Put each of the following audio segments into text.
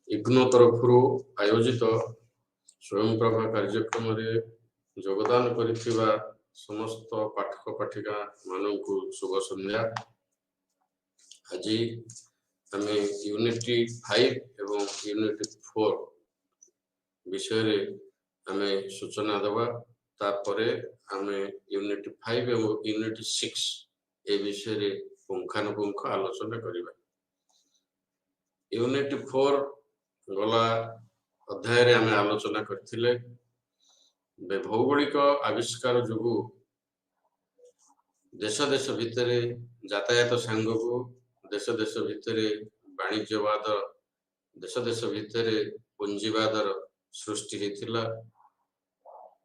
इग्नो तरफरु आयोजित स्वयंप्रभा कार्यक्रम योगदान करिथिबा समस्त पाठक पाठिका मानकु शुभ संध्या। आज आम यूनिटी 5 एवं यूनिटी 4 विषय आम सूचना दबा तापरे आम यूनिटी 5 एवं यूनिटी 6 ए विषय पुंखानुपुंख आलोचना करिबा। यूनिटी 4 गला अध्याय रे आम आलोचना करथिले भौगोलिक आविष्कार जोगु देश देश भितर यातायात सांगकु देश देश भितर वाणिज्यवाद देश देश भितर पूंजीवादर सृष्टि हेतिला।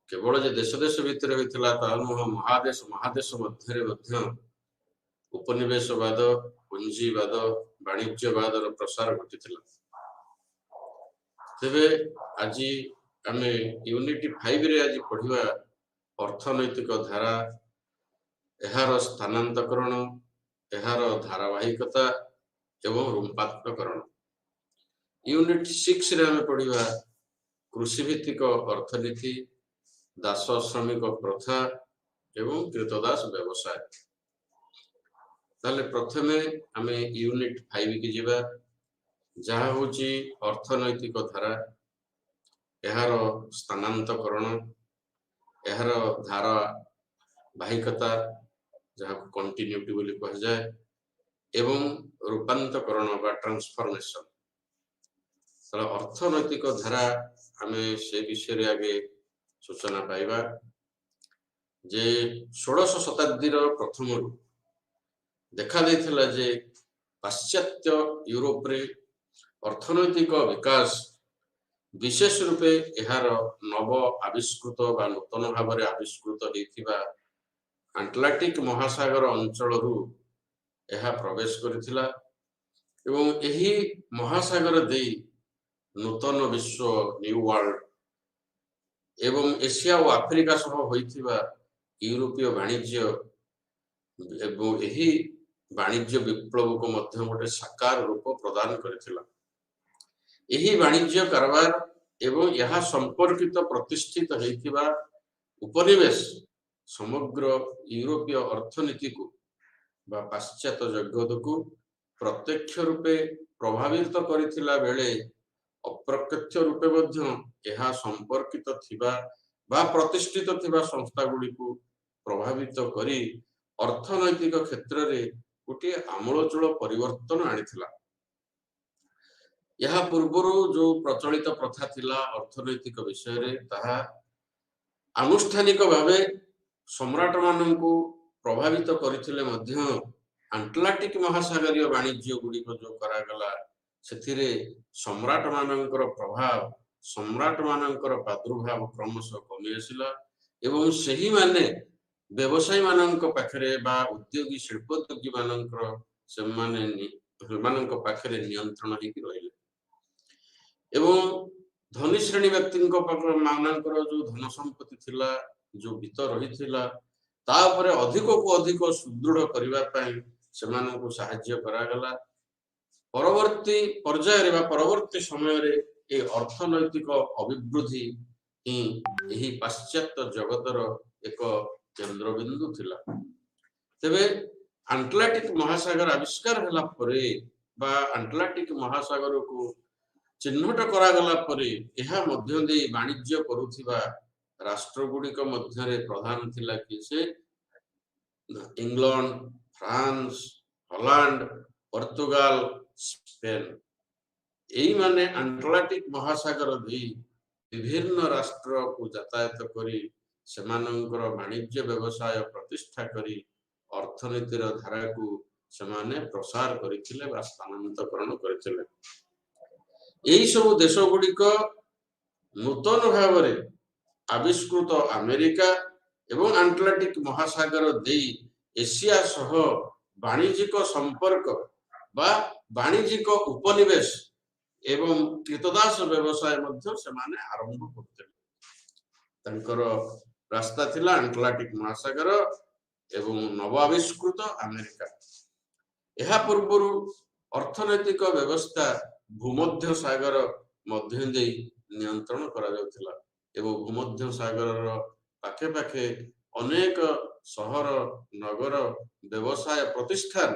केवल जे देश देश भितर हेतिला ता नुह महादेश महादेश मध्य मध्य उपनिवेशवाद पूंजीवाद वाणिज्यवादर प्रसार घटिथिला। तेबे आज आम यूनिटी 5 रे आज पढ़िबा अर्थनैतिक धारा एहार स्थानांतकरण एहार धारावाहिकता एवं रूपांतरण। यूनिट 6 रे आम पढ़िबा कृषि भित्तिक अर्थनीति दास श्रमिक प्रथा एवं कृतदास व्यवसाय। ताले प्रथमे आम यूनिट 5 की जिबा जहा होची अर्थनैतिक धारा एहार स्थानांतकरण एहार धारा वाहिकता जहा कंटिन्यूटी बोली कह जाए एवं रूपांतकरण बा ट्रांसफॉर्मेशन। तला अर्थनैतिक धारा आमे से विषय रे आगे सूचना पाइबा जे 16 शताब्दी रो प्रथम देखा देथिला जे पाश्चात्य यूरोप रे अर्थनैतिक विकास विशेष रूपे एहार नव आविष्कृत बा नूतन भाव में आविष्कृत हेतिबा अटलांटिक महासागर अंचल एहा प्रवेश करिथिला एवं एही महासागर दे नूतन विश्व न्यू वर्ल्ड एवं एशिया और आफ्रिका सह होइथिबा यूरोपीय वाणिज्य एवं एही वाणिज्य विप्लव को मध्य गोटे साकार रूप प्रदान करिथिला। एही वाणिज्य कारबार एवं यह संपर्कित प्रतिष्ठित हेतिबा उपनिवेश समग्र यूरोपीय अर्थनीति को बा पाश्चात्य जगत को प्रत्यक्ष रूपे प्रभावित करिथिला बेले अप्रत्यक्ष रूपे मध्य यह संपर्कित थिबा बा प्रतिष्ठित थिबा संस्था गुडी को प्रभावित करी अर्थनैतिक क्षेत्र रे गोटे आमूलचूल परिवर्तन आनिथिला। यह पूर्व जो प्रचलित प्रथा थिला अर्थनैतिक विषय रे ताहा आनुष्ठानिक भावे सम्राट माननकु प्रभावित करिथिले मध्य अटलांटिक महासागरीय वाणिज्य गुडी को जो करा गला सेथिरे सम्राट माननकर प्रभाव सम्राट माननकर प्रादुर्भाव क्रमशः कमी आसिला एवं सही माने व्यवसायी माननक पाखरे बा उद्योगी शिल्पोद्योगी माननकर सम्माने माननक पाखरे नियंत्रण ही रहिले एवं धनी श्रेणी व्यक्ति मानकर जो धन संपत्ति थिला जो वित्त रही थिला तापरे अधिक को अधिक सुदृढ़ करिबा पई सेमानकु सहाय्य करा गला। परवर्ती पर्याय रे बा परवर्ती समय रे ए अर्थनैतिक अभिवृद्धि ही एही पाश्चात्य जगतर एक केंद्रबिंदु थिला। तेबे अटलांटिक महासागर आविष्कार हला परे बा अटलांटिक महासागर को चिन्हट करा गला परे एहा मध्य दे वाणिज्य करुथिबा राष्ट्र गुडी को मध्य रे प्रधान थिला कि से England France Holland Portugal Spain एई माने अटलांटिक महासागर दे विभिन्न राष्ट्र को यातायात करी सेमानंकर वाणिज्य व्यवसाय प्रतिष्ठा करी अर्थनीतिर धारा को सेमाने प्रसार करिथिले बा स्थानांतरण करिथिले। एही सब देश गुडी को नूतन भाव में आविष्कृत अमेरिका एवं अटलांटिक महासागर दे एशिया सह वाणिज्यिक संपर्क बा वाणिज्यिक उपनिवेश एवं कृतदास व्यवसाय मध्य सेमाने आरंभ करते तंकर रास्ता थिला अटलांटिक महासागर एवं नव आविष्कृत अमेरिका। यह पूर्व अर्थनैतिक व्यवस्था ଭୂମଧ୍ୟ ସାଗର ମଧ୍ୟ ଦେଇ ନିୟନ୍ତ୍ରଣ କରାଯାଉଥିଲା ଏବଂ ଭୂମଧ୍ୟ ସାଗରର ପାଖେ ପାଖେ ଅନେକ ସହର ନଗର ବ୍ୟବସାୟ ପ୍ରତିଷ୍ଠାନ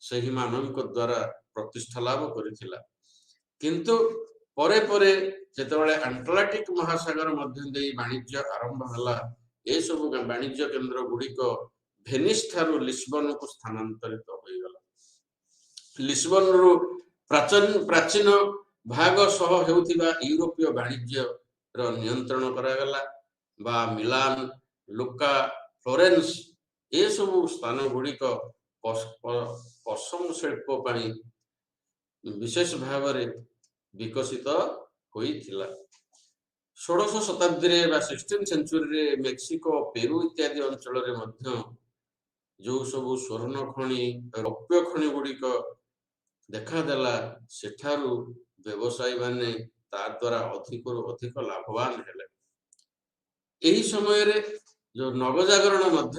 ସେହି ମାନଙ୍କ ଦ୍ୱାରା ପ୍ରତିଷ୍ଠା ଲାଭ କରିଥିଲା। କିନ୍ତୁ ପରେ ପରେ ଯେତେବେଳେ ଆଣ୍ଟଲାର୍ଟିକ ମହାସାଗର ମଧ୍ୟ ଦେଇ ବାଣିଜ୍ୟ ଆରମ୍ଭ ହେଲା, ଏସବୁ ବାଣିଜ୍ୟ କେନ୍ଦ୍ର ଗୁଡ଼ିକ ଭେନିସ ଠାରୁ ଲିସବନକୁ ସ୍ଥାନାନ୍ତରିତ ହୋଇଗଲା। ଲିସବନରୁ ପ୍ରାଚୀନ ଭାଗ ସହ ହେଉଥିବା ୟୁରୋପୀୟ ବାଣିଜ୍ୟର ନିୟନ୍ତ୍ରଣ କରାଗଲା ବା ମିଲାନ, ଲୁକା, ଫ୍ଲୋରେନ୍ସ ଏସବୁ ସ୍ଥାନ ଗୁଡ଼ିକ ପଶମ ଶିଳ୍ପ ପାଇଁ ବିଶେଷ ଭାବରେ ବିକଶିତ ହୋଇଥିଲା। 16ଶ ଶତାବ୍ଦୀରେ ବା 16th ସେଞ୍ଚୁରୀରେ ମେକ୍ସିକୋ, ପେରୁ ଇତ୍ୟାଦି ଅଞ୍ଚଳରେ ମଧ୍ୟ ଯୋଉ ସବୁ ସ୍ୱର୍ଣ୍ଣ ଖଣି, ରୌପ୍ୟ ଖଣି ଗୁଡ଼ିକ ଦେଖାଦେଲା, ସେଠାରୁ ବ୍ୟବସାୟୀ ମାନେ ତା ଦ୍ୱାରା ଅଧିକରୁ ଅଧିକ ଲାଭବାନ ହେଲେ। ଏହି ସମୟରେ ଯୋଉ ନବଜାଗରଣ ମଧ୍ୟ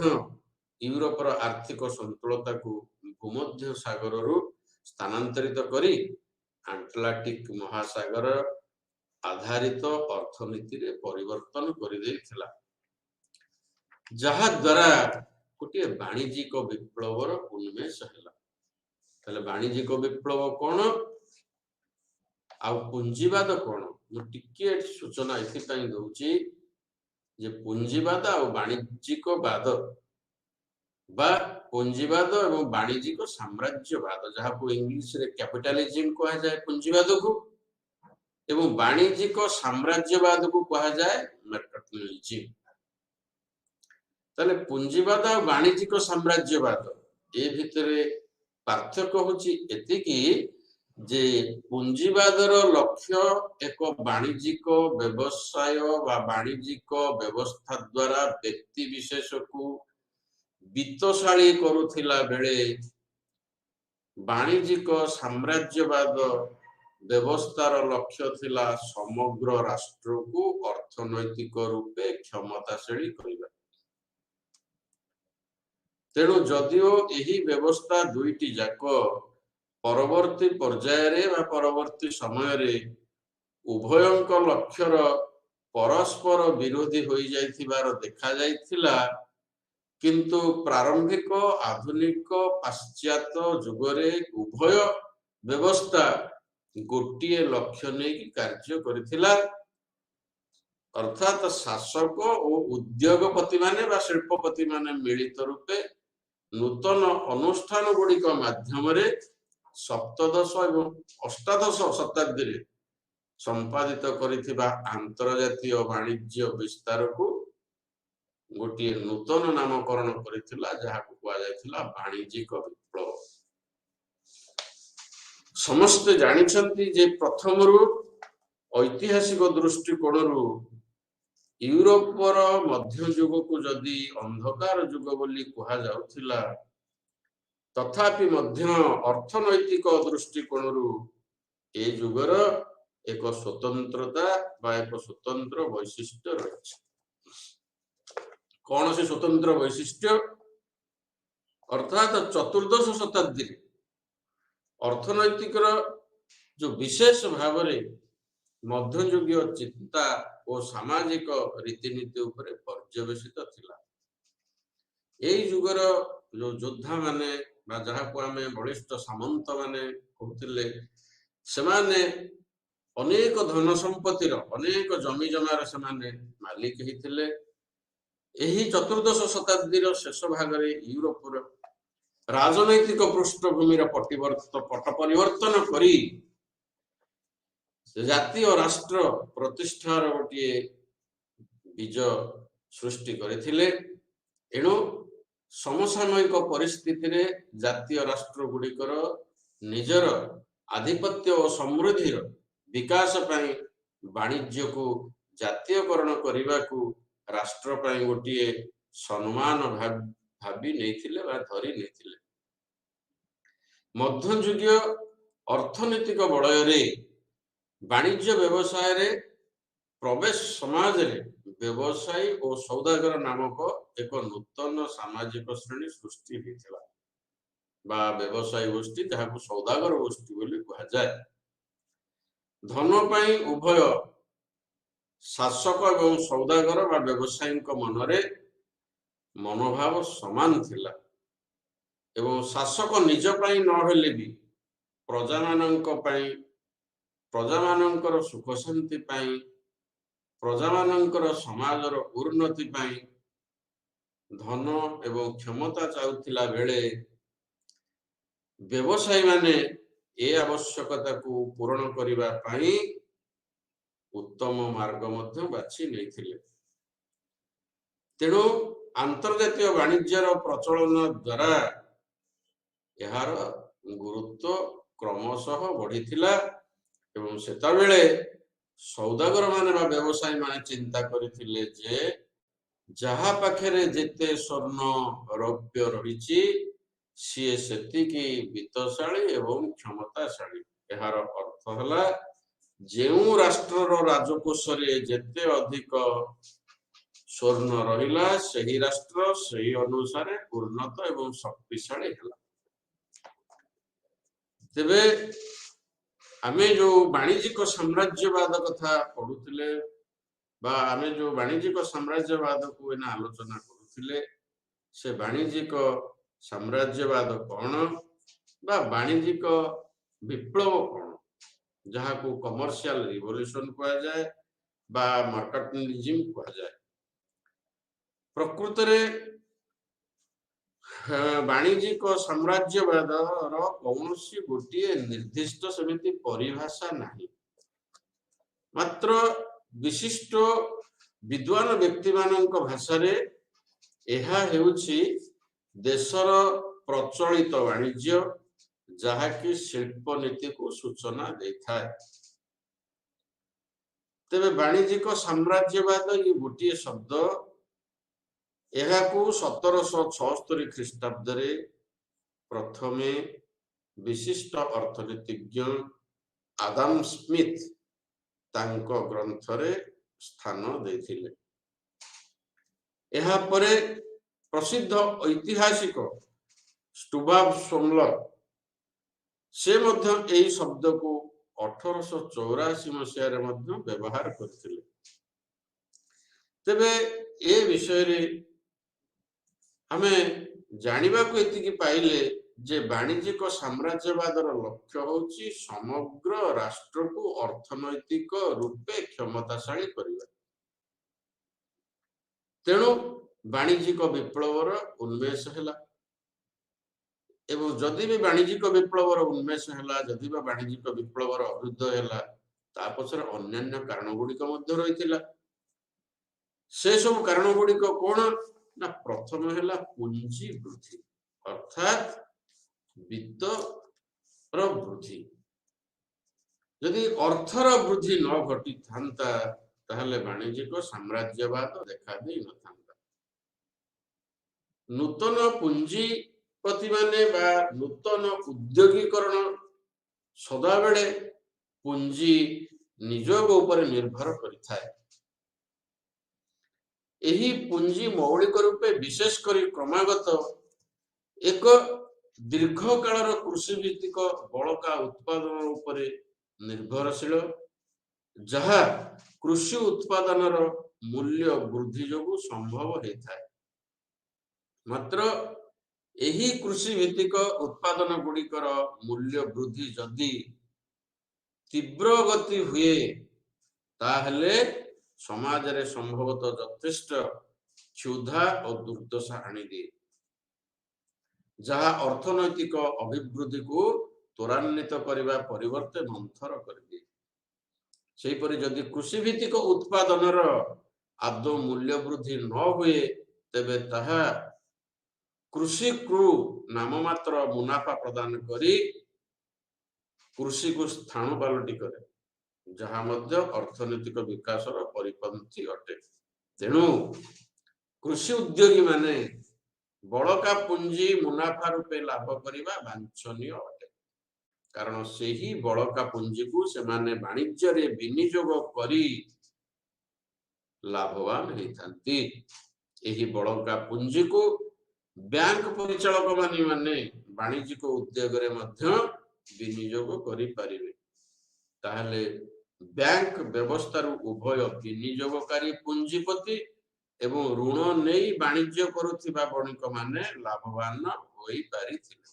ୟୁରୋପର ଆର୍ଥିକ ସନ୍ତୁଳତାକୁ ଭୂମଧ୍ୟ ସାଗରରୁ ସ୍ଥାନାନ୍ତରିତ କରି ଆଣ୍ଟଲାର୍ଟିକ ମହାସାଗର ଆଧାରିତ ଅର୍ଥନୀତିରେ ପରିବର୍ତ୍ତନ କରିଦେଇଥିଲା, ଯାହା ଦ୍ୱାରା ଗୋଟିଏ ବାଣିଜ୍ୟିକ ବିପ୍ଳବର ଉନ୍ମେଷ ହେଲା। ତାହେଲେ ବାଣିଜ୍ୟିକ ବିପ୍ଳବ କଣ ଆଉ ପୁଞ୍ଜିବାଦ କଣ? ମୁଁ ଟିକେ ସୂଚନା ଏଥିପାଇଁ ଦଉଛି ଯେ ପୁଞ୍ଜିବାଦ ଆଉ ବାଣିଜ୍ୟିକ ବାଦ ବା ପୁଞ୍ଜିବାଦ ଏବଂ ବାଣିଜ୍ୟିକ ସାମ୍ରାଜ୍ୟବାଦ, ଯାହାକୁ ଇଂଲିଶରେ କ୍ୟାପିଟାଲିଜିମ କୁହାଯାଏ ପୁଞ୍ଜିବାଦକୁ, ଏବଂ ବାଣିଜ୍ୟିକ ସାମ୍ରାଜ୍ୟବାଦକୁ କୁହାଯାଏ ମର୍କାଣ୍ଟିଲିଜିମ। ତାହେଲେ ପୁଞ୍ଜିବାଦ ଆଉ ବାଣିଜ୍ୟିକ ସାମ୍ରାଜ୍ୟବାଦ ଏ ଭିତରେ ପାର୍ଥକ୍ୟ ହେଉଛି ଏତିକି ଯେ ପୁଞ୍ଜିବାଦର ଲକ୍ଷ୍ୟ ଏକ ବାଣିଜ୍ୟିକ ବ୍ୟବସାୟ ବା ବାଣିଜ୍ୟିକ ବ୍ୟବସ୍ଥା ଦ୍ୱାରା ବ୍ୟକ୍ତି ବିଶେଷକୁ ବିତ୍ତଶାଳୀ କରୁଥିଲା ବେଳେ ବାଣିଜ୍ୟିକ ସାମ୍ରାଜ୍ୟବାଦ ବ୍ୟବସ୍ଥାର ଲକ୍ଷ୍ୟ ଥିଲା ସମଗ୍ର ରାଷ୍ଟ୍ରକୁ ଅର୍ଥନୈତିକ ରୂପେ କ୍ଷମତାଶାଳୀ କରିବା। ତେଣୁ ଯଦିଓ ଏହି ବ୍ୟବସ୍ଥା ଦୁଇଟି ଯାକ ପରବର୍ତ୍ତୀ ପର୍ଯ୍ୟାୟରେ ବା ପରବର୍ତ୍ତୀ ସମୟରେ ଉଭୟଙ୍କ ଲକ୍ଷ୍ୟର ପରସ୍ପର ବିରୋଧୀ ହୋଇଯାଇଥିବାର ଦେଖାଯାଇଥିଲା, କିନ୍ତୁ ପ୍ରାରମ୍ଭିକ ଆଧୁନିକ ପାଶ୍ଚାତ୍ୟ ଯୁଗରେ ଉଭୟ ବ୍ୟବସ୍ଥା ଗୋଟିଏ ଲକ୍ଷ୍ୟ ନେଇକି କାର୍ଯ୍ୟ କରିଥିଲା, ଅର୍ଥାତ ଶାସକ ଓ ଉଦ୍ୟୋଗପତି ମାନେ ବା ଶିଳ୍ପପତି ମାନେ ମିଳିତ ରୂପେ ନୂତନ ଅନୁଷ୍ଠାନ ଗୁଡ଼ିକ ମାଧ୍ୟମରେ ସପ୍ତଦଶ ଏବଂ ଅଷ୍ଟାଦଶ ଶତାବ୍ଦୀରେ ସମ୍ପାଦିତ କରିଥିବା ଆନ୍ତର୍ଜାତୀୟ ବାଣିଜ୍ୟ ବିସ୍ତାରକୁ ଗୋଟିଏ ନୂତନ ନାମକରଣ କରିଥିଲା, ଯାହାକୁ କୁହାଯାଇଥିଲା ବାଣିଜ୍ୟିକ ବିପ୍ଳବ। ସମସ୍ତେ ଜାଣିଛନ୍ତି ଯେ ପ୍ରଥମରୁ ଐତିହାସିକ ଦୃଷ୍ଟିକୋଣରୁ ୟୁରୋପର ମଧ୍ୟଯୁଗକୁ ଯଦି ଅନ୍ଧକାର ଯୁଗ ବୋଲି କୁହାଯାଉଥିଲା, ତଥାପି ମଧ୍ୟ ଅର୍ଥନୈତିକ ଦୃଷ୍ଟିକୋଣରୁ ଏ ଯୁଗର ଏକ ସ୍ୱତନ୍ତ୍ରତା ବା ଏକ ସ୍ୱତନ୍ତ୍ର ବୈଶିଷ୍ଟ୍ୟ ରହିଛି। କଣ ସେ ସ୍ୱତନ୍ତ୍ର ବୈଶିଷ୍ଟ୍ୟ? ଅର୍ଥାତ ଚତୁର୍ଦ୍ଦଶ ଶତାବ୍ଦୀରେ ଅର୍ଥନୈତିକର ଯୋଉ ବିଶେଷ ଭାବରେ ମଧ୍ୟଯୁଗୀୟ ଚିନ୍ତା ଓ ସାମାଜିକ ରୀତିନୀତି ଉପରେ ପର୍ଯ୍ୟବେସିତ ଥିଲା। ଏଇ ଯୁଗର ଯୋଉ ଯୋଦ୍ଧା ମାନେ ବା ଯାହାକୁ ଆମେ ବଳିଷ୍ଠ ସାମନ୍ତ ମାନେ କହୁଥିଲେ, ସେମାନେ ଅନେକ ଧନ ସମ୍ପତ୍ତିର, ଅନେକ ଜମି ଜମାର ସେମାନେ ମାଲିକ ହେଇଥିଲେ। ଏହି ଚତୁର୍ଦ୍ଦଶ ଶତାବ୍ଦୀର ଶେଷ ଭାଗରେ ୟୁରୋପର ରାଜନୈତିକ ପୃଷ୍ଠଭୂମିର ପଟ ପରିବର୍ତ୍ତନ କରି ଜାତୀୟ ରାଷ୍ଟ୍ର ପ୍ରତିଷ୍ଠାର ଗୋଟିଏ ବୀଜ ସୃଷ୍ଟି କରିଥିଲେ। ଏଣୁ ସମସାମୟିକ ପରିସ୍ଥିତିରେ ଜାତୀୟ ରାଷ୍ଟ୍ର ଗୁଡ଼ିକର ନିଜର ଆଧିପତ୍ୟ ଓ ସମୃଦ୍ଧିର ବିକାଶ ପାଇଁ ବାଣିଜ୍ୟକୁ ଜାତୀୟକରଣ କରିବାକୁ ରାଷ୍ଟ୍ର ପାଇଁ ଗୋଟିଏ ସମ୍ମାନ ଭାବି ନେଇଥିଲେ ବା ଧରି ନେଇଥିଲେ। ମଧ୍ୟଯୁଗୀୟ ଅର୍ଥନୈତିକ ବଳୟରେ ବାଣିଜ୍ୟ ବ୍ୟବସାୟରେ ପ୍ରବେଶ ସମାଜରେ ବ୍ୟବସାୟୀ ଓ ସୌଦାଗର ନାମକ ଏକ ନୂତନ ସାମାଜିକ ଶ୍ରେଣୀ ସୃଷ୍ଟି ହୋଇଥିଲା ବା ବ୍ୟବସାୟୀ ଗୋଷ୍ଠୀ, ଯାହାକୁ ସୌଦାଗର ଗୋଷ୍ଠୀ ବୋଲି କୁହାଯାଏ। ଧନ ପାଇଁ ଉଭୟ ଶାସକ ଏବଂ ସୌଦାଗର ବା ବ୍ୟବସାୟୀଙ୍କ ମନରେ ମନୋଭାବ ସମାନ ଥିଲା ଏବଂ ଶାସକ ନିଜ ପାଇଁ ନହେଲେ ବି ପ୍ରଜାମାନଙ୍କ ପାଇଁ, ପ୍ରଜାମାନଙ୍କର ସୁଖ ଶାନ୍ତି ପାଇଁ, ପ୍ରଜାମାନଙ୍କର ସମାଜର ଉନ୍ନତି ପାଇଁ ଧନ ଏବଂ କ୍ଷମତା ଚାହୁଥିଲା ବେଳେ ବ୍ୟବସାୟୀ ମାନେ ଏ ଆବଶ୍ୟକତାକୁ ପୂରଣ କରିବା ପାଇଁ ଉତ୍ତମ ମାର୍ଗ ମଧ୍ୟ ବାଛି ନେଇଥିଲେ। ତେଣୁ ଆନ୍ତର୍ଜାତୀୟ ବାଣିଜ୍ୟର ପ୍ରଚଳନ ଦ୍ୱାରା ଏହାର ଗୁରୁତ୍ୱ କ୍ରମଶଃ ବଢିଥିଲା ଏବଂ ସେତେବେଳେ ସୌଦାଗର ମାନେ ବା ବ୍ୟବସାୟୀ ମାନେ ଚିନ୍ତା କରିଥିଲେ ଯେ ଯାହା ପାଖରେ ଯେତେ ସ୍ୱର୍ଣ୍ଣ ରୌପ୍ୟ ରହିଛି ସିଏ ସେତିକି ବିତ୍ତଶାଳୀ ଏବଂ କ୍ଷମତାଶାଳୀ। ଏହାର ଅର୍ଥ ହେଲା ଯେଉଁ ରାଷ୍ଟ୍ରର ରାଜକୋଷରେ ଯେତେ ଅଧିକ ସ୍ୱର୍ଣ୍ଣ ରହିଲା ସେହି ରାଷ୍ଟ୍ର ସେହି ଅନୁସାରେ ଉନ୍ନତ ଏବଂ ଶକ୍ତିଶାଳୀ ହେଲା। ତେବେ ଆମେ ଯୋଉ ବାଣିଜ୍ୟିକ ସାମ୍ରାଜ୍ୟବାଦ କଥା ପଢୁଥିଲେ ବା ଆମେ ଯୋଉ ବାଣିଜ୍ୟିକ ସାମ୍ରାଜ୍ୟବାଦକୁ ଏଇନା ଆଲୋଚନା କରୁଥିଲେ ସେ ବାଣିଜ୍ୟିକ ସାମ୍ରାଜ୍ୟବାଦ କଣ ବା ବାଣିଜ୍ୟିକ ବିପ୍ଳବ କଣ, ଯାହାକୁ କମର୍ସିଆଲ ରିଭଲ୍ୟୁସନ କୁହାଯାଏ ବା ମାର୍କେଟିନିଜିମ କୁହାଯାଏ। ପ୍ରକୃତରେ ବାଣିଜ୍ୟିକ ସାମ୍ରାଜ୍ୟବାଦର କୌଣସି ଗୋଟିଏ ନିର୍ଦ୍ଦିଷ୍ଟ ସେମିତି ପରିଭାଷା ନାହିଁ। ମାତ୍ର ବିଶିଷ୍ଟ ବିଦ୍ୱାନ ବ୍ୟକ୍ତିମାନଙ୍କ ଭାଷାରେ ଏହା ହେଉଛି ଦେଶର ପ୍ରଚଳିତ ବାଣିଜ୍ୟ ଯାହାକି ଶିଳ୍ପ ନୀତିକୁ ସୂଚନା ଦେଇଥାଏ। ତେବେ ବାଣିଜ୍ୟିକ ସାମ୍ରାଜ୍ୟବାଦ ଏ ଗୋଟିଏ ଶବ୍ଦ, ଏହାକୁ 1776 ଖ୍ରୀଷ୍ଟାବ୍ଦରେ ପ୍ରଥମେ ବିଶିଷ୍ଟ ଅର୍ଥନୀତିଜ୍ଞ ଆଦାମ ସ୍ମିଥ ତାଙ୍କ ଗ୍ରନ୍ଥରେ ସ୍ଥାନ ଦେଇଥିଲେ। ଏହାପରେ ପ୍ରସିଦ୍ଧ ଐତିହାସିକ ଷ୍ଟୁବାବ ସୋମଲର ସେ ମଧ୍ୟ ଏହି ଶବ୍ଦକୁ 1884 ମସିହାରେ ମଧ୍ୟ ବ୍ୟବହାର କରିଥିଲେ। ତେବେ ଏ ବିଷୟରେ ଆମେ ଜାଣିବାକୁ ଏତିକି ପାଇଲେ ଯେ ବାଣିଜ୍ୟିକ ସାମ୍ରାଜ୍ୟବାଦର ଲକ୍ଷ୍ୟ ହେଉଛି ସମଗ୍ର ରାଷ୍ଟ୍ରକୁ ଅର୍ଥନୈତିକ ରୂପେ କ୍ଷମତାଶାଳୀ କରିବା। ତେଣୁ ବାଣିଜ୍ୟିକ ବିପ୍ଳବର ଉନ୍ମେଷ ହେଲା ଏବଂ ଯଦି ବି ବାଣିଜ୍ୟିକ ବିପ୍ଳବର ଉନ୍ମେଷ ହେଲା, ଯଦି ବା ବାଣିଜ୍ୟିକ ବିପ୍ଳବର ଅଭ୍ୟୁଦୟ ହେଲା, ତା ପଛରେ ଅନ୍ୟାନ୍ୟ କାରଣ ଗୁଡିକ ମଧ୍ୟ ରହିଥିଲା। ସେ ସବୁ କାରଣ ଗୁଡିକ କଣ ନା, ପ୍ରଥମ ହେଲା ପୁଞ୍ଜି ବୃଦ୍ଧି ଅର୍ଥାତ୍ ବିତ୍ତର ବୃଦ୍ଧି। ଯଦି ଅର୍ଥର ବୃଦ୍ଧି ନ ଘଟିଥାନ୍ତା ତାହେଲେ ବାଣିଜ୍ୟିକ ସାମ୍ରାଜ୍ୟବାଦ ଦେଖା ଦେଇ ନଥାନ୍ତା। ନୂତନ ପୁଞ୍ଜିପତି ମାନେ ବା ନୂତନ ଉଦ୍ୟୋଗୀକରଣ ସଦାବେଳେ ପୁଞ୍ଜି ନିଯୋଗ ଉପରେ ନିର୍ଭର କରିଥାଏ। ଏହି ପୁଞ୍ଜି ମୌଳିକ ରୂପେ ବିଶେଷ କରି କ୍ରମାଗତ ଏକ ଦୀର୍ଘ କାଳର କୃଷି ଭିତ୍ତିକ ବଳକା ଉତ୍ପାଦନ ଉପରେ ନିର୍ଭରଶୀଳ, ଯାହା କୃଷି ଉତ୍ପାଦନର ମୂଲ୍ୟ ବୃଦ୍ଧି ଯୋଗୁଁ ସମ୍ଭବ ହେଇଥାଏ। ମାତ୍ର ଏହି କୃଷି ଭିତ୍ତିକ ଉତ୍ପାଦନ ଗୁଡିକର ମୂଲ୍ୟ ବୃଦ୍ଧି ଯଦି ତୀବ୍ର ଗତି ହୁଏ ତାହେଲେ ସମାଜରେ ସମ୍ଭବତଃ ଯଥେଷ୍ଟ କ୍ଷୁଧା ଓ ଦୁର୍ଦ୍ଦଶା ଆଣିଦିଏ, ଯାହା ଅର୍ଥନୈତିକ ଅଭିବୃଦ୍ଧିକୁ ତ୍ୱରାନ୍ୱିତ କରିବା ପରିବର୍ତ୍ତେ ମନ୍ଥର କରିଦିଏ। ସେହିପରି ଯଦି କୃଷି ଭିତ୍ତିକ ଉତ୍ପାଦନର ଆଦୌ ମୂଲ୍ୟ ବୃଦ୍ଧି ନ ହୁଏ ତେବେ ତାହା କୃଷିକୁ ନାମମାତ୍ର ମୁନାଫା ପ୍ରଦାନ କରି କୃଷିକୁ ସ୍ଥାଣୁ ପାଲଟି କରେ, ଯାହା ମଧ୍ୟ ଅର୍ଥନୈତିକ ବିକାଶର ପରିପନ୍ଥୀ ଅଟେ। ତେଣୁ କୃଷି ଉଦ୍ୟୋଗୀ ମାନେ ବଳକା ପୁଞ୍ଜି ମୁନାଫା ରୂପେ ଲାଭ କରିବା ବାଞ୍ଛନୀୟ ଅଟେ, କାରଣ ସେହି ବଳକା ପୁଞ୍ଜିକୁ ସେମାନେ ବାଣିଜ୍ୟରେ ବିନିଯୋଗ କରି ଲାଭବାନ ହେଇଥାନ୍ତି। ଏହି ବଳକା ପୁଞ୍ଜିକୁ ବ୍ୟାଙ୍କ ପରିଚାଳକ ମାନେ ବାଣିଜ୍ୟିକ ଉଦ୍ୟୋଗରେ ମଧ୍ୟ ବିନିଯୋଗ କରିପାରିବେ। ताहले बैंक व्यवस्था उभय विनियोगकारी पुंजीपति एवं ऋण नहीं वाणिज्य करुथिबा बणिक माने लाभवान होई पारिथिले।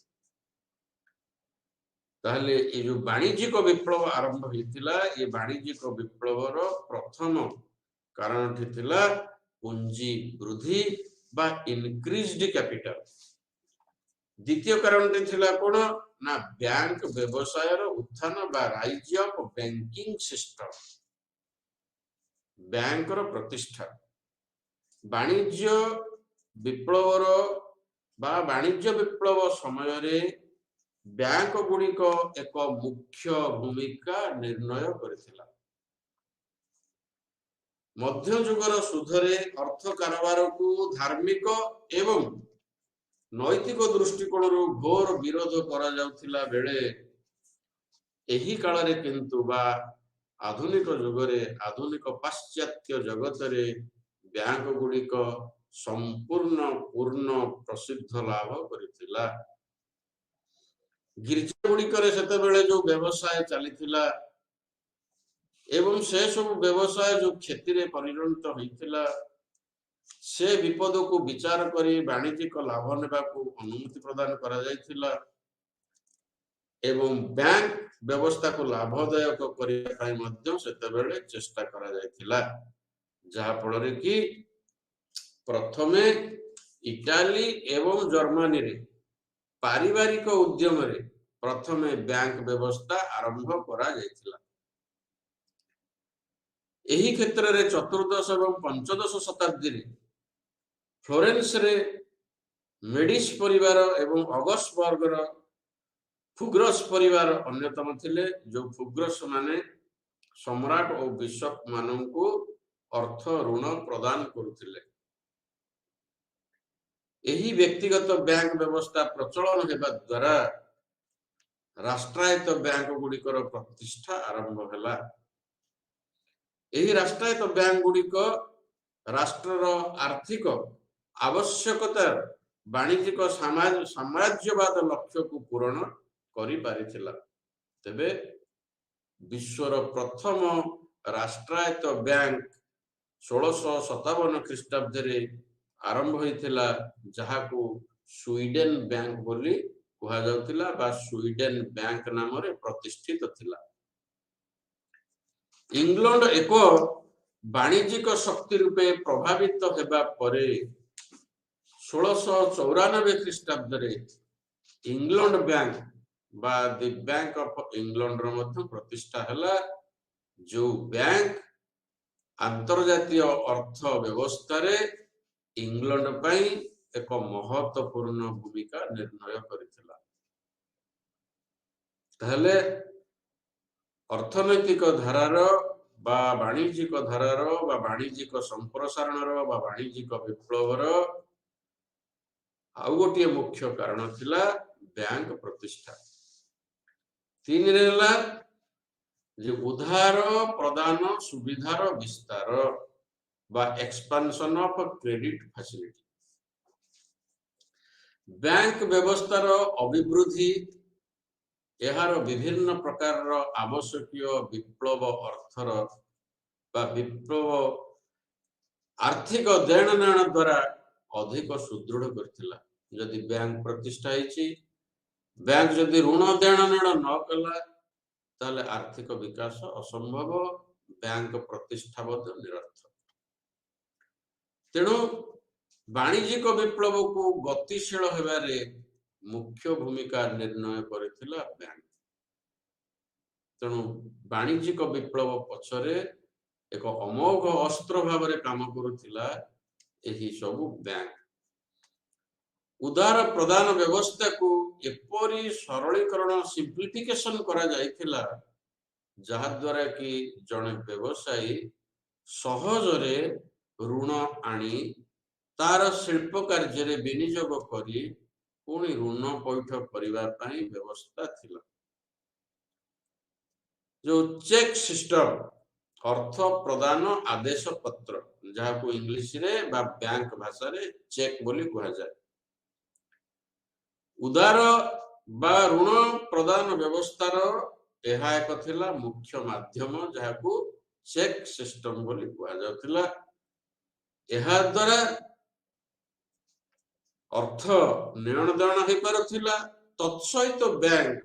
ताहले ये जो वाणिज्यिक विप्लव आरंभ होइतिला, ये वाणिज्यिक विप्लवर प्रथम कारण थितिला पुंजी वृद्धि बा इनक्रीज्ड कैपिटल। द्वितीय कारण थिला कोन ना बैंक व्यवसाय उत्थान बा rise of banking system, bank रो प्रतिष्ठा। वाणिज्य विप्लवर बा वाणिज्य विप्लव समय रे बैंक गुड़िक एक मुख्य भूमिका निर्णय करथिला। मध्य युगर सुधरे अर्थ कारोबार को धार्मिक एवं नैतिक दृष्टिकोण घोर विरोध करा जाउथिला बेले एही काल रे किंतु बा आधुनिक युगरे आधुनिक पाश्चात्य जगत रे बैंक गुड़िक संपूर्ण पूर्ण प्रसिद्ध लाभ करथिला। गिरिजा गुड़िकरे सेते बेले जो व्यवसाय चलीथिला एवं से सब व्यवसाय जो क्षति रे परिणत होइथिला, से विपद को विचार करी वाणिज्यिक लाभ नेबा को अनुमति प्रदान करा जायथिला एवं बैंक व्यवस्था को लाभदायक करिया पई मध्य सेते बेले चेष्टा करा जायथिला। जहा फल रे कि प्रथमे इटाली एवं जर्मनी रे पारिवारिक उद्यम रे प्रथमे बैंक व्यवस्था आरंभ करा जायथिला। एही क्षेत्र रे चतुर्दश एवं पंचदश शताब्दी रे फ्लोरेंस रे मेडिस परिवार एवं ऑगस्टबर्ग रो फुग्रस परिवार अन्यतम थिले, जो फुग्रस माने सम्राट और बिशप माननकु अर्थ ऋण प्रदान करुथिले। एही व्यक्तिगत बैंक व्यवस्था प्रचलन हेबा द्वारा राष्ट्रायत्त बैंक गुड़िकर प्रतिष्ठा आरंभ हैला। एही राष्ट्रायत्त बैंक गुड़िक राष्ट्रर आर्थिक आवश्यकता वाणिज्यिक साम्राज्यवाद लक्ष्य को पूरण करि पारिथिला। तेबे विश्वर प्रथम राष्ट्रायत्त बैंक 1657 ख्रीष्टाब्द रे आरंभ होइथिला, जहाकू स्वीडेन बैंक बोली कहा जाउथिला बा स्वीडेन बैंक नाम रे प्रतिष्ठित थिला। इंग्लैंड एक वाणिज्यिक शक्ति रूपे प्रभावित हेबा परे 1694 ख्रीष्टाब्द रे इंग्लैंड बैंक बा द बैंक ऑफ इंग्लैंड रो मध्य प्रतिष्ठा हला, जो बैंक अंतर्जातीय अर्थ व्यवस्था रे इंग्लैंड पई एक महत्वपूर्ण भूमिका निर्णय करिथिला। ताहले अर्थनैतिक धारार बा वाणिज्यिक धारार बा वाणिज्यिक संप्रसारणर बा वाणिज्यिक विप्लवर आउ गोटे मुख्य कारण थिला बैंक प्रतिष्ठा। तीन रेला जे उधार प्रदान सुविधार विस्तार बा expansion of credit facility. Bank व्यवस्थार अभिवृद्धि एहार विभिन्न प्रकार आवश्यकीय विप्लव अर्थर बा विप्लव आर्थिक देन नेण द्वारा अधिक सुदृढ़ करथिला। यदि बैंक प्रतिष्ठा होइछि, बैंक यदि ऋण देन नेण न कला ताले आर्थिक विकास असंभव, बैंक प्रतिष्ठा बद निरर्थक। तेणु वाणिज्यिक विप्लव को गतिशील हेबारे मुख्य भूमिका निर्णय करिथिला बैंक। तेणु वाणिज्यिक विप्लव पछरे एक अमोघ अस्त्र भाव काम करुथिला एही सबु बैंक। उदार प्रदान व्यवस्था को एपरी सरलीकरण सिंप्लिफिकेशन करा जायथिला, जहा द्वारा कि जने व्यवसायी सहजरे ऋण आनी तार शिल्प कार्य रे विनियोग करी पुणी ऋण पैठ करिबा पई व्यवस्था थिला। जो चेक सिस्टम अर्थ प्रदान आदेश पत्र, जहा को इंग्लिश रे बा बैंक भाषा रे चेक बोली कहा जाय, उदार बा ऋण प्रदान व्यवस्थार ଏହା ଏକ ଥିଲା ମୁଖ୍ୟ ମାଧ୍ୟମ ଯାହାକୁ ଚେକ୍ ସିଷ୍ଟମ ବୋଲି କୁହାଯାଉଥିଲା। ଏହା ଦ୍ୱାରା ଅର୍ଥ ନେଣ ଦେଣ ହେଇପାରୁଥିଲା। ତତ୍ସହିତ ବ୍ୟାଙ୍କ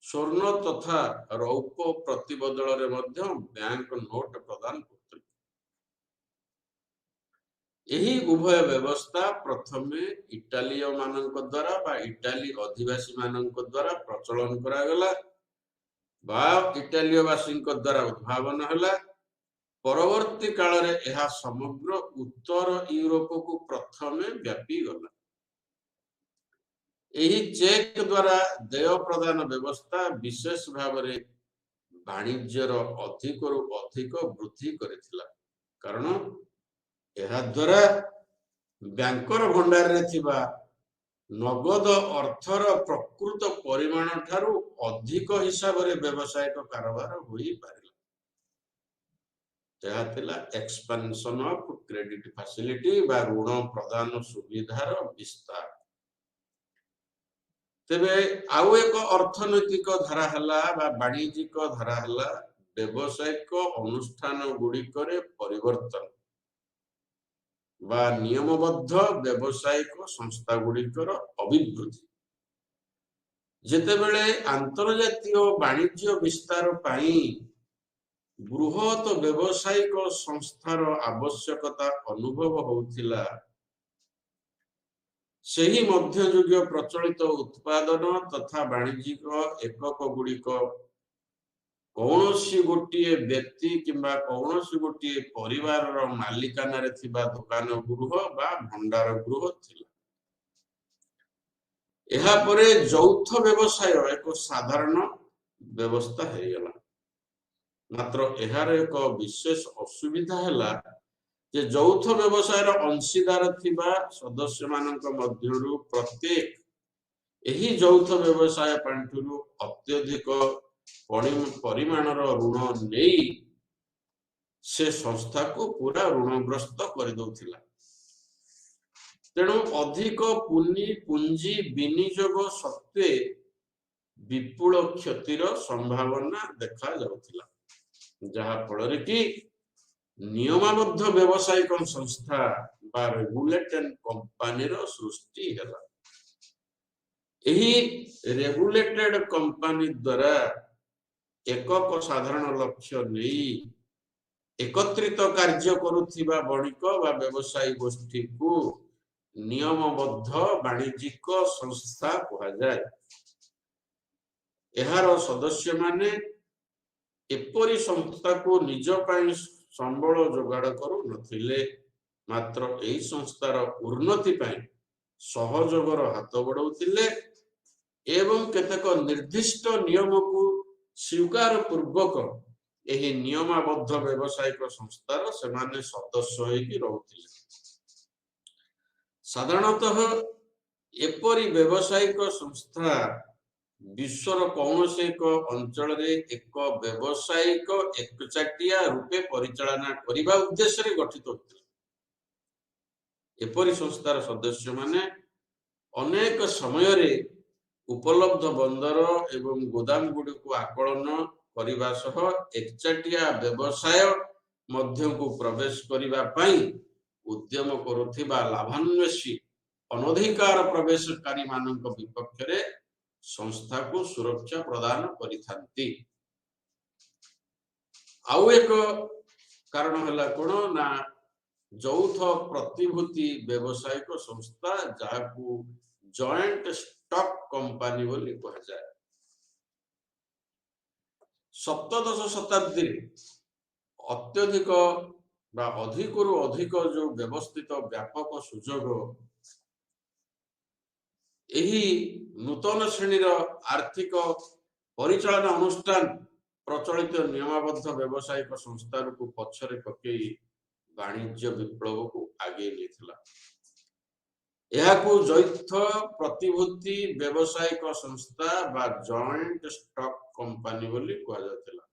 ସ୍ୱର୍ଣ୍ଣ ତଥା ରୌପ୍ୟ ପ୍ରତିବଦଳରେ ମଧ୍ୟ ବ୍ୟାଙ୍କ ନୋଟ ପ୍ରଦାନ କରୁଥିଲେ। ଏହି ଉଭୟ ବ୍ୟବସ୍ଥା ପ୍ରଥମେ ଇଟାଲୀୟ ମାନଙ୍କ ଦ୍ୱାରା ବା ଇଟାଲୀ ଅଧିବାସୀ ମାନଙ୍କ ଦ୍ୱାରା ପ୍ରଚଳନ କରାଗଲା ବା ଇଟାଲୀୟ ବାସୀଙ୍କ ଦ୍ୱାରା ଉଦ୍ଭାବନ ହେଲା। ପରବର୍ତ୍ତୀ କାଳରେ ଏହା ସମଗ୍ର ଉତ୍ତର ୟୁରୋପକୁ ପ୍ରଥମେ ବ୍ୟାପିଗଲା। ଏହି ଚେକ୍ ଦ୍ୱାରା ଦେୟ ପ୍ରଦାନ ବ୍ୟବସ୍ଥା ବିଶେଷ ଭାବରେ ବାଣିଜ୍ୟର ଅଧିକରୁ ଅଧିକ ବୃଦ୍ଧି କରିଥିଲା, କାରଣ ଏହା ଦ୍ୱାରା ବ୍ୟାଙ୍କର ଭଣ୍ଡାରରେ ଥିବା ନଗଦ ଅର୍ଥର ପ୍ରକୃତ ପରିମାଣ ଠାରୁ ଅଧିକ ହିସାବରେ ବ୍ୟବସାୟିକ କାରବାର ହୋଇପାରିଲା। ଏହା ଥିଲା ଏକ୍ସପାନ୍ସନ ଅଫ୍ କ୍ରେଡିଟ ଫାସିଲିଟି ବା ଋଣ ପ୍ରଦାନ ସୁବିଧାର ବିସ୍ତାର। ତେବେ ଆଉ ଏକ ଅର୍ଥନୈତିକ ଧାରା ହେଲା ବା ବାଣିଜ୍ୟିକ ଧାରା ହେଲା ବ୍ୟବସାୟିକ ଅନୁଷ୍ଠାନ ଗୁଡ଼ିକରେ ପରିବର୍ତ୍ତନ ବା ନିୟମବଦ୍ଧ ବ୍ୟବସାୟିକ ସଂସ୍ଥା ଗୁଡ଼ିକର ଅଭିବୃଦ୍ଧି। ଯେତେବେଳେ ଆନ୍ତର୍ଜାତୀୟ ବାଣିଜ୍ୟ ବିସ୍ତାର ପାଇଁ ବୃହତ ବ୍ୟବସାୟିକ ସଂସ୍ଥାର ଆବଶ୍ୟକତା ଅନୁଭବ ହେଉଥିଲା, ସେହି ମଧ୍ୟଯୁଗୀୟ ପ୍ରଚଳିତ ଉତ୍ପାଦନ ତଥା ବାଣିଜ୍ୟିକ ଏକକ ଗୁଡ଼ିକ କୌଣସି ଗୋଟିଏ ବ୍ୟକ୍ତି କିମ୍ବା କୌଣସି ଗୋଟିଏ ପରିବାରର ମାଲିକାନାରେ ଥିବା ଦୋକାନ ଗୃହ ବା ଭଣ୍ଡାର ଗୃହ ଥିଲା। ଏହାପରେ ଯୌଥ ବ୍ୟବସାୟ ଏକ ସାଧାରଣ ବ୍ୟବସ୍ଥା ହେଇଗଲା। ମାତ୍ର ଏହାର ଏକ ବିଶେଷ ଅସୁବିଧା ହେଲା ଯେ ଯୌଥ ବ୍ୟବସାୟର ଅଂଶୀଦାର ଥିବା ସଦସ୍ୟମାନଙ୍କ ମଧ୍ୟରୁ ପ୍ରତ୍ୟେକ ଏହି ଯୌଥ ବ୍ୟବସାୟ ପାଣ୍ଠିରୁ ଅତ୍ୟଧିକ ପରିମାଣର ଋଣ ନେଇ ସେ ସଂସ୍ଥାକୁ ପୁରା ଋଣଗ୍ରସ୍ତ କରିଦେଉଥିଲା। ତେଣୁ ଅଧିକ ପୁଞ୍ଜି ବିନିଯୋଗ ସତ୍ତ୍ୱେ ବିପୁଳ କ୍ଷତିର ସମ୍ଭାବନା ଦେଖାଯାଉଥିଲା, ଯାହା ଫଳରେ କି ନିୟମାବଦ୍ଧ ବ୍ୟବସାୟିକ ସଂସ୍ଥା ବା ରେଗୁଲେଟେଡ୍ କମ୍ପାନୀର ସୃଷ୍ଟି ହେଲା। ଏହି ରେଗୁଲେଟେଡ୍ କମ୍ପାନୀ ଦ୍ୱାରା ଏକକ ସାଧାରଣ ଲକ୍ଷ୍ୟ ନେଇ ଏକତ୍ରିତ କାର୍ଯ୍ୟ କରୁଥିବା ବଣିକ ବା ବ୍ୟବସାୟୀ ଗୋଷ୍ଠୀକୁ ନିୟମବଦ୍ଧ ବାଣିଜ୍ୟିକ ସଂସ୍ଥା କୁହାଯାଏ। ଏହାର ସଦସ୍ୟମାନେ ଏପରି ସଂସ୍ଥାକୁ ନିଜ ପାଇଁ ସମ୍ବଳ ଯୋଗାଡ଼ କରୁନଥିଲେ, ମାତ୍ର ଏହି ସଂସ୍ଥାର ଉନ୍ନତି ପାଇଁ ସହଯୋଗର ହାତ ବଢ଼ାଉଥିଲେ ଏବଂ କେତେକ ନିର୍ଦ୍ଦିଷ୍ଟ ନିୟମକୁ ସ୍ୱୀକାର ପୂର୍ବକ ଏହି ନିୟମାବଦ୍ଧ ବ୍ୟବସାୟିକ ସଂସ୍ଥାର ସେମାନେ ସଦସ୍ୟ ହୋଇକି ରହୁଥିଲେ। ସାଧାରଣତଃ ଏପରି ବ୍ୟବସାୟିକ ସଂସ୍ଥା ବିଶ୍ୱର କୌଣସି ଏକ ଅଞ୍ଚଳରେ ଏକ ବ୍ୟବସାୟିକ ଏକଚାଟିଆ ରୂପେ ପରିଚାଳନା କରିବା ଉଦ୍ଦେଶ୍ୟରେ ଗଠିତ ହୋଇଥିଲା। ଏପରି ସଂସ୍ଥାର ସଦସ୍ୟମାନେ ଅନେକ ସମୟରେ ଉପଲବ୍ଧ ବନ୍ଦର ଏବଂ ଗୋଦାମ ଗୁଡ଼ିକୁ ଆକଳନ କରିବା ସହ ଏକଚାଟିଆ ବ୍ୟବସାୟ ମଧ୍ୟକୁ ପ୍ରବେଶ କରିବା ପାଇଁ ଉଦ୍ୟମ କରୁଥିବା ଲାଭାନ୍ୱେଷୀ ଅନଧିକାର ପ୍ରବେଶକାରୀ ମାନଙ୍କ ବିପକ୍ଷରେ ସଂସ୍ଥାକୁ ସୁରକ୍ଷା ପ୍ରଦାନ କରିଥାନ୍ତି। ଆଉ ଏକ କାରଣ ହେଲା କଣ ନା ଯୌଥ ପ୍ରତିଭୂତି ବ୍ୟବସାୟିକ ସଂସ୍ଥା, ଯାହାକୁ ଜଏଣ୍ଟ ଷ୍ଟକ୍ କମ୍ପାନୀ ବୋଲି କୁହାଯାଏ। ସପ୍ତଦଶ ଶତାବ୍ଦୀରେ ଅତ୍ୟଧିକ ବା ଅଧିକରୁ ଅଧିକ ଯୋଉ ବ୍ୟବସ୍ଥିତ ବ୍ୟାପକ ସୁଯୋଗ ଏହି ନୂତନ ଶ୍ରେଣୀର ଆର୍ଥିକ ପରିଚାଳନା ଅନୁଷ୍ଠାନ ପ୍ରଚଳିତ ନିୟମାବଦ୍ଧ ବ୍ୟବସାୟିକ ସଂସ୍ଥାକୁ ପଛରେ ପକେଇ ବାଣିଜ୍ୟ ବିପ୍ଳବକୁ ଆଗେଇ ନେଇଥିଲା। ଏହାକୁ ଯୌଥ ପ୍ରତିଭୂତି ବ୍ୟବସାୟିକ ସଂସ୍ଥା ବା ଜଏଣ୍ଟ ଷ୍ଟକ୍ କମ୍ପାନୀ ବୋଲି କୁହାଯାଉଥିଲା।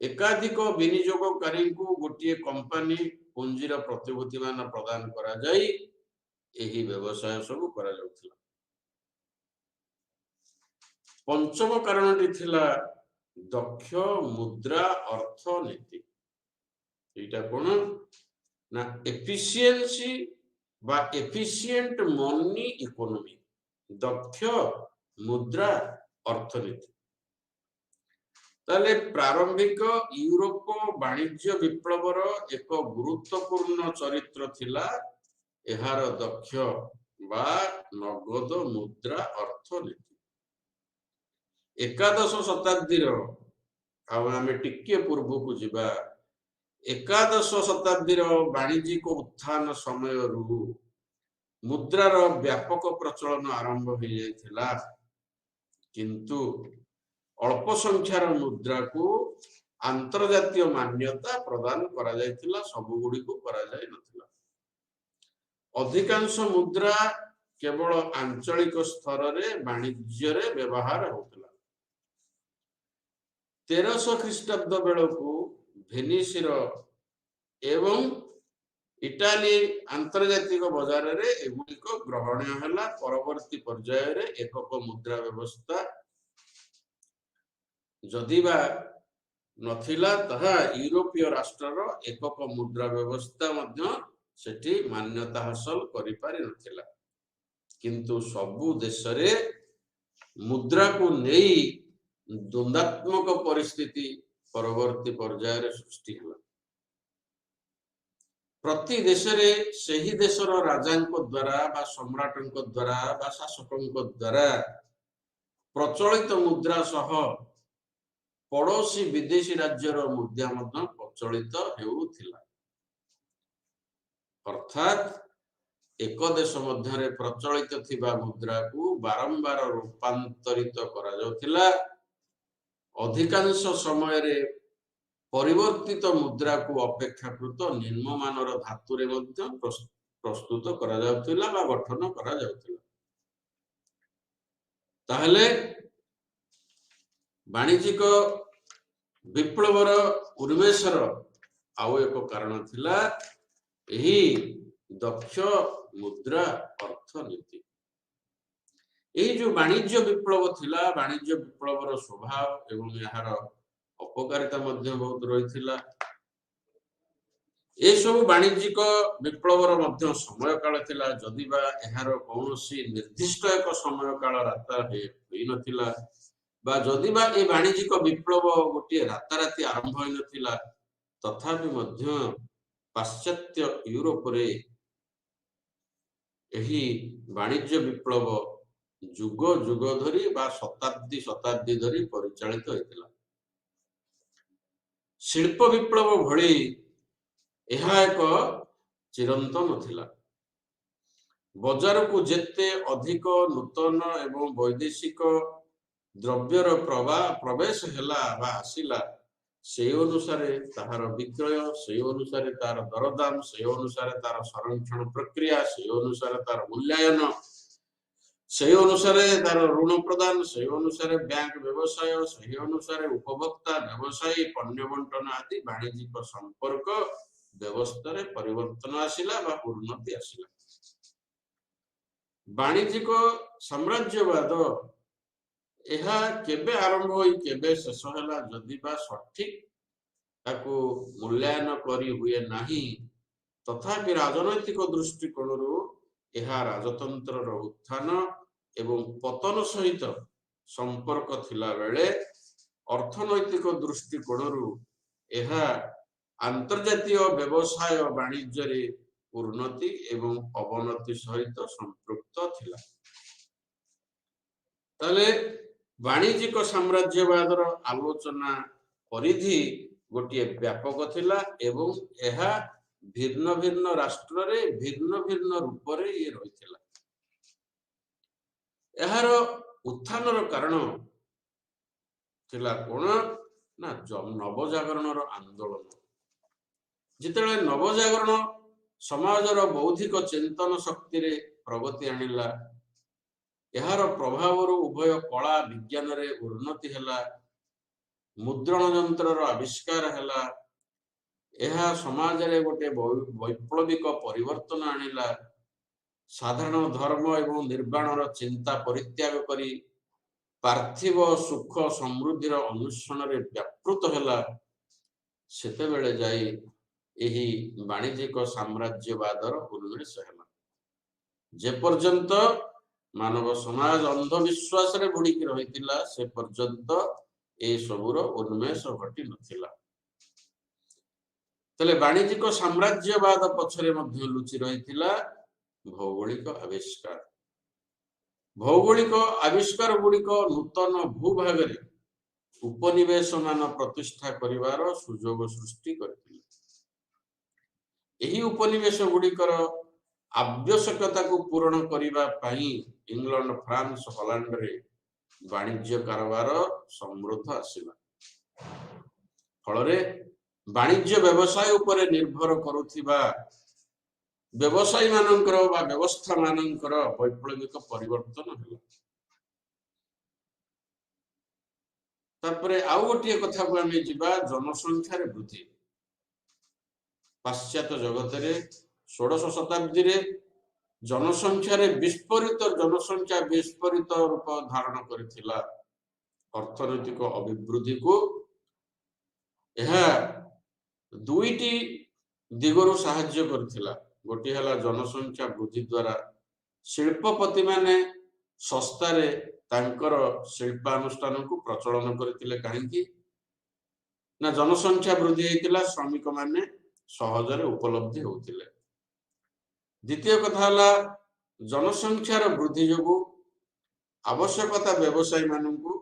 ଏକାଧିକ ବିନିଯୋଗକାରୀଙ୍କୁ ଗୋଟିଏ କମ୍ପାନୀ ପୁଞ୍ଜିର ପ୍ରତିଭୂତି ମାନ ପ୍ରଦାନ କରାଯାଇ ଏହି ବ୍ୟବସାୟ ସବୁ କରାଯାଉଥିଲା। पंचम कारणटी थिला दक्ष मुद्रा अर्थनीति। एटा कोन ना एफिशिएंसी बा एफिशिएंट मनी इकोनॉमी, दक्ष मुद्रा अर्थनीति। ताले प्रारंभिक यूरोप वाणिज्य विप्लवर एक गुरुत्वपूर्ण चरित्र थिला एहार दक्ष बा नगद मुद्रा अर्थनीति। एकादश शताब्दी आमे टिके पूर्व को जिबा एकादश शताब्दी वाणिज्यिक उत्थान समय मुद्रार व्यापक प्रचलन आरंभ हो जाइथिला, किंतु अल्प संख्यार मुद्रा को अंतर्जातीय मान्यता प्रदान करा जाइथिला, सब गुडी को करा जाय नथिला। अधिकांश मुद्रा केवल आंचलिक स्तर रे वाणिज्य रे व्यवहार होतला। 1300 ख्रीष्टाब्द बेलू भेनिस एवं इटाली आंतर्जातिक बाजार रे एगुड़िक ग्रहणीय है। परवर्ती पर्याय रे एकक मुद्रा व्यवस्था जदिबा नथिला तहा यूरोपीय राष्ट्रर एकक मुद्रा व्यवस्था मध्य सेठी मान्यता हासिल करि पारि नथिला, किंतु सबु देश रे मुद्रा को नेई द्वंद्वात्मक परिस्थिति परवर्ती पर्याय रे सृष्टि हला। प्रति देश रे सही देशर राजांक द्वारा बा सम्राटंक द्वारा बा शासकंक द्वारा प्रचलित मुद्रा सह पड़ोसी विदेशी राज्यर मुद्रा मध्य प्रचलित हेउथिला। अर्थात एक देश मध्य प्रचलित थिबा मुद्रा को बारंबार रूपांतरित करा जाउथिला। अधिकांश समय रे परिवर्तित मुद्रा को अपेक्षाकृत निम्न मानर धातु रे मध्य प्रस्तुत करा जाउथिला बा गठन करा जाउथिला। ताहले वाणिज्यिक विप्लवर उन्मेषर आउ एक कारण थिला एही दक्ष मुद्रा अर्थनीति। एही जो वाणिज्य विप्लव थिला, वाणिज्य विप्लवर स्वभाव एवं यार अपकारिता मध्य बहुत रहिथिला। ए सब वाणिज्यिक विप्लवर मध्य समय काल थिला, जदिबा यार कौनसी निर्दिष्ट एक समय काल राता होई नथिला बा जदिबा ए वाणिज्यिक विप्लव गोटे राताराती आरंभ होई नथिला, तथापि मध्य पाश्चात्य यूरोप रे एही वाणिज्य विप्लव जुग जुग धरी बा शताब्दी शताब्दी धरी परिचालित होइतिला। शिल्प विप्लव भली यह एक चिरंतन थिला। बाजार को जेते अधिक नूतन एवं वैदेशिक द्रव्यर प्रवेश हेला बा आसिला, से अनुसार ताहार विक्रय, से अनुसार तार दरदाम, से अनुसार तार संरक्षण प्रक्रिया, से अनुसार तार मूल्यांकन, से अनुसार तार ऋण प्रदान, से अनुसार बैंक व्यवसाय, से अनुसार उपभोक्ता व्यवसायी पण्य बंटन आदि वाणिज्यिक संपर्क व्यवस्था रे परिवर्तन आसिला बा उन्नति आसिला। वाणिज्यिक साम्राज्यवाद एहा केबे आरंभ होई केबे शेष होला जदिबा सठिक ताकू मूल्यांकन करी हुए नाही, तथापि राजनैतिक दृष्टिकोण एहा राजतंत्र उत्थान एवं पतन सहित संपर्क थिला बेले अर्थनैतिक दृष्टिकोण एहा अंतर्जातीय व्यवसाय वाणिज्य रे उन्नति एवं अवनति सहित संपृक्त थिला। ताले वाणिज्यिक साम्राज्यवादर आलोचना परिधि गोटे व्यापक थिला एवं एहा भिन्न भिन्न राष्ट्र रे भिन्न भिन्न रूप रे ये रहिथिला। एहार उत्थानर कारण थिला कोन ना नवजागरणर आंदोलन। जितेले नवजागरण समाजर बौद्धिक चिंतन शक्ति रे प्रगति आनिला, एहार प्रभाव उभय कला विज्ञान रे उन्नति हैला, मुद्रण यंत्र आविष्कार हैला, एहा समाज रे गोटे वैप्लविक परिवर्तन आनिला। साधारण धर्म एवं निर्वाणर चिंता परित्याग करी पार्थिव सुख समृद्धिर अन्वेषण व्यापृत है सेतेबेले जाई एही वाणिज्यिक साम्राज्यवादर उन्मेष है। जे पर्यंत मानव समाज अंधविश्वास रे बुड़ीकी रहितिला से पर्यंत ए सबुर उन्मेष घटी नथिला। तले वाणिज्यिक साम्राज्यवाद पछरे मध्य लुचि रहितिला भौगोलिक आविष्कार। भौगोलिक आविष्कार गुड़िक नूतन भूभाग उपनिवेश मान प्रतिष्ठा करिवार सुजोग सृष्टि करथिले। एही उपनिवेश गुड़िकर आवश्यकता को पूर्ण करिबा पई इंग्लैंड फ्रांस हॉलैंड रे वाणिज्य कारोबार समृद्ध आसिला। फलरे वाणिज्य व्यवसाय उपरे निर्भर करुथिबा व्यवसायी मानकर बा व्यवस्था मानकर वैप्लविक परिवर्तन होला। तापरे आउ गोटे कथा को आमे जिबा जनसंख्या रे वृद्धि। पाश्चात्य जगत रे 16 शताब्दी रे जनसंख्या रे विस्फोरित रूप धारण करथिला। अर्थनैतिक अभिवृद्धि को यह दुईटी दिगरु साहाय्य करथिला। गोटी हला जनसंख्या वृद्धि द्वारा शिल्पपति माने सस्ता रे तांकर शिल्पानुष्ठान को प्रचलन करथिले। काहेकि ना जनसंख्या वृद्धि हेतिला श्रमिक माने सहजरे उपलब्धि होतिले। द्वितीय कथा हला जनसंख्यार वृद्धि जोगु आवश्यकता व्यवसायी माननकु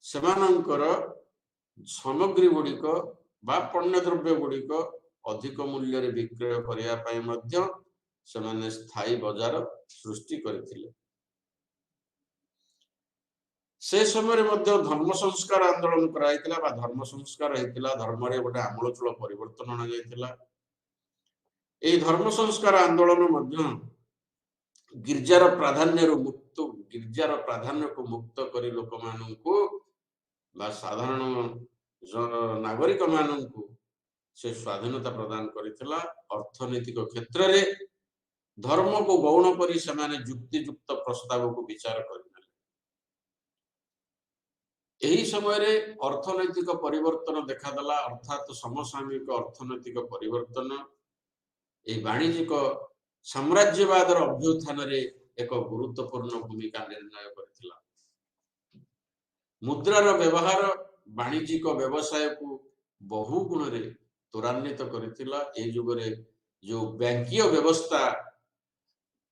सेमानंकर सामग्री गुड़िक बा पण्य द्रव्य गुड़िक अधिक मूल्य रे विक्रय करिया पई मध्य सेमाने स्थायी बाजार सृष्टि करथिले। से समय रे मध्य धर्म संस्कार आंदोलन कराइतिला बा धर्म संस्कार हेतिला। धर्म रे गोटे आमूलचूल परिवर्तन आना जायतिला। ए धर्म संस्कार आंदोलन मध्य गिरजार प्राधान्य को मुक्त करी लोक माननकु बा साधारण नागरिक माननकु से स्वाधीनता प्रदान करिथिला। अर्थनैतिक क्षेत्र रे धर्म को गौण करी सेमाने युक्तियुक्त प्रस्ताव को विचार करिनेले। एही समय रे अर्थनैतिक परिवर्तन देखा दला। अर्थात समसामयिक अर्थनैतिक परिवर्तन ए वाणिज्यिक साम्राज्यवाद अभ्युत्थान रे एक गुरुत्वपूर्ण भूमिका निर्णय करथिला। मुद्रार व्यवहार वाणिज्यिक व्यवसाय को बहु गुण रे त्वरान्वित करथिला। ए जुग रे जो बैंकीय व्यवस्था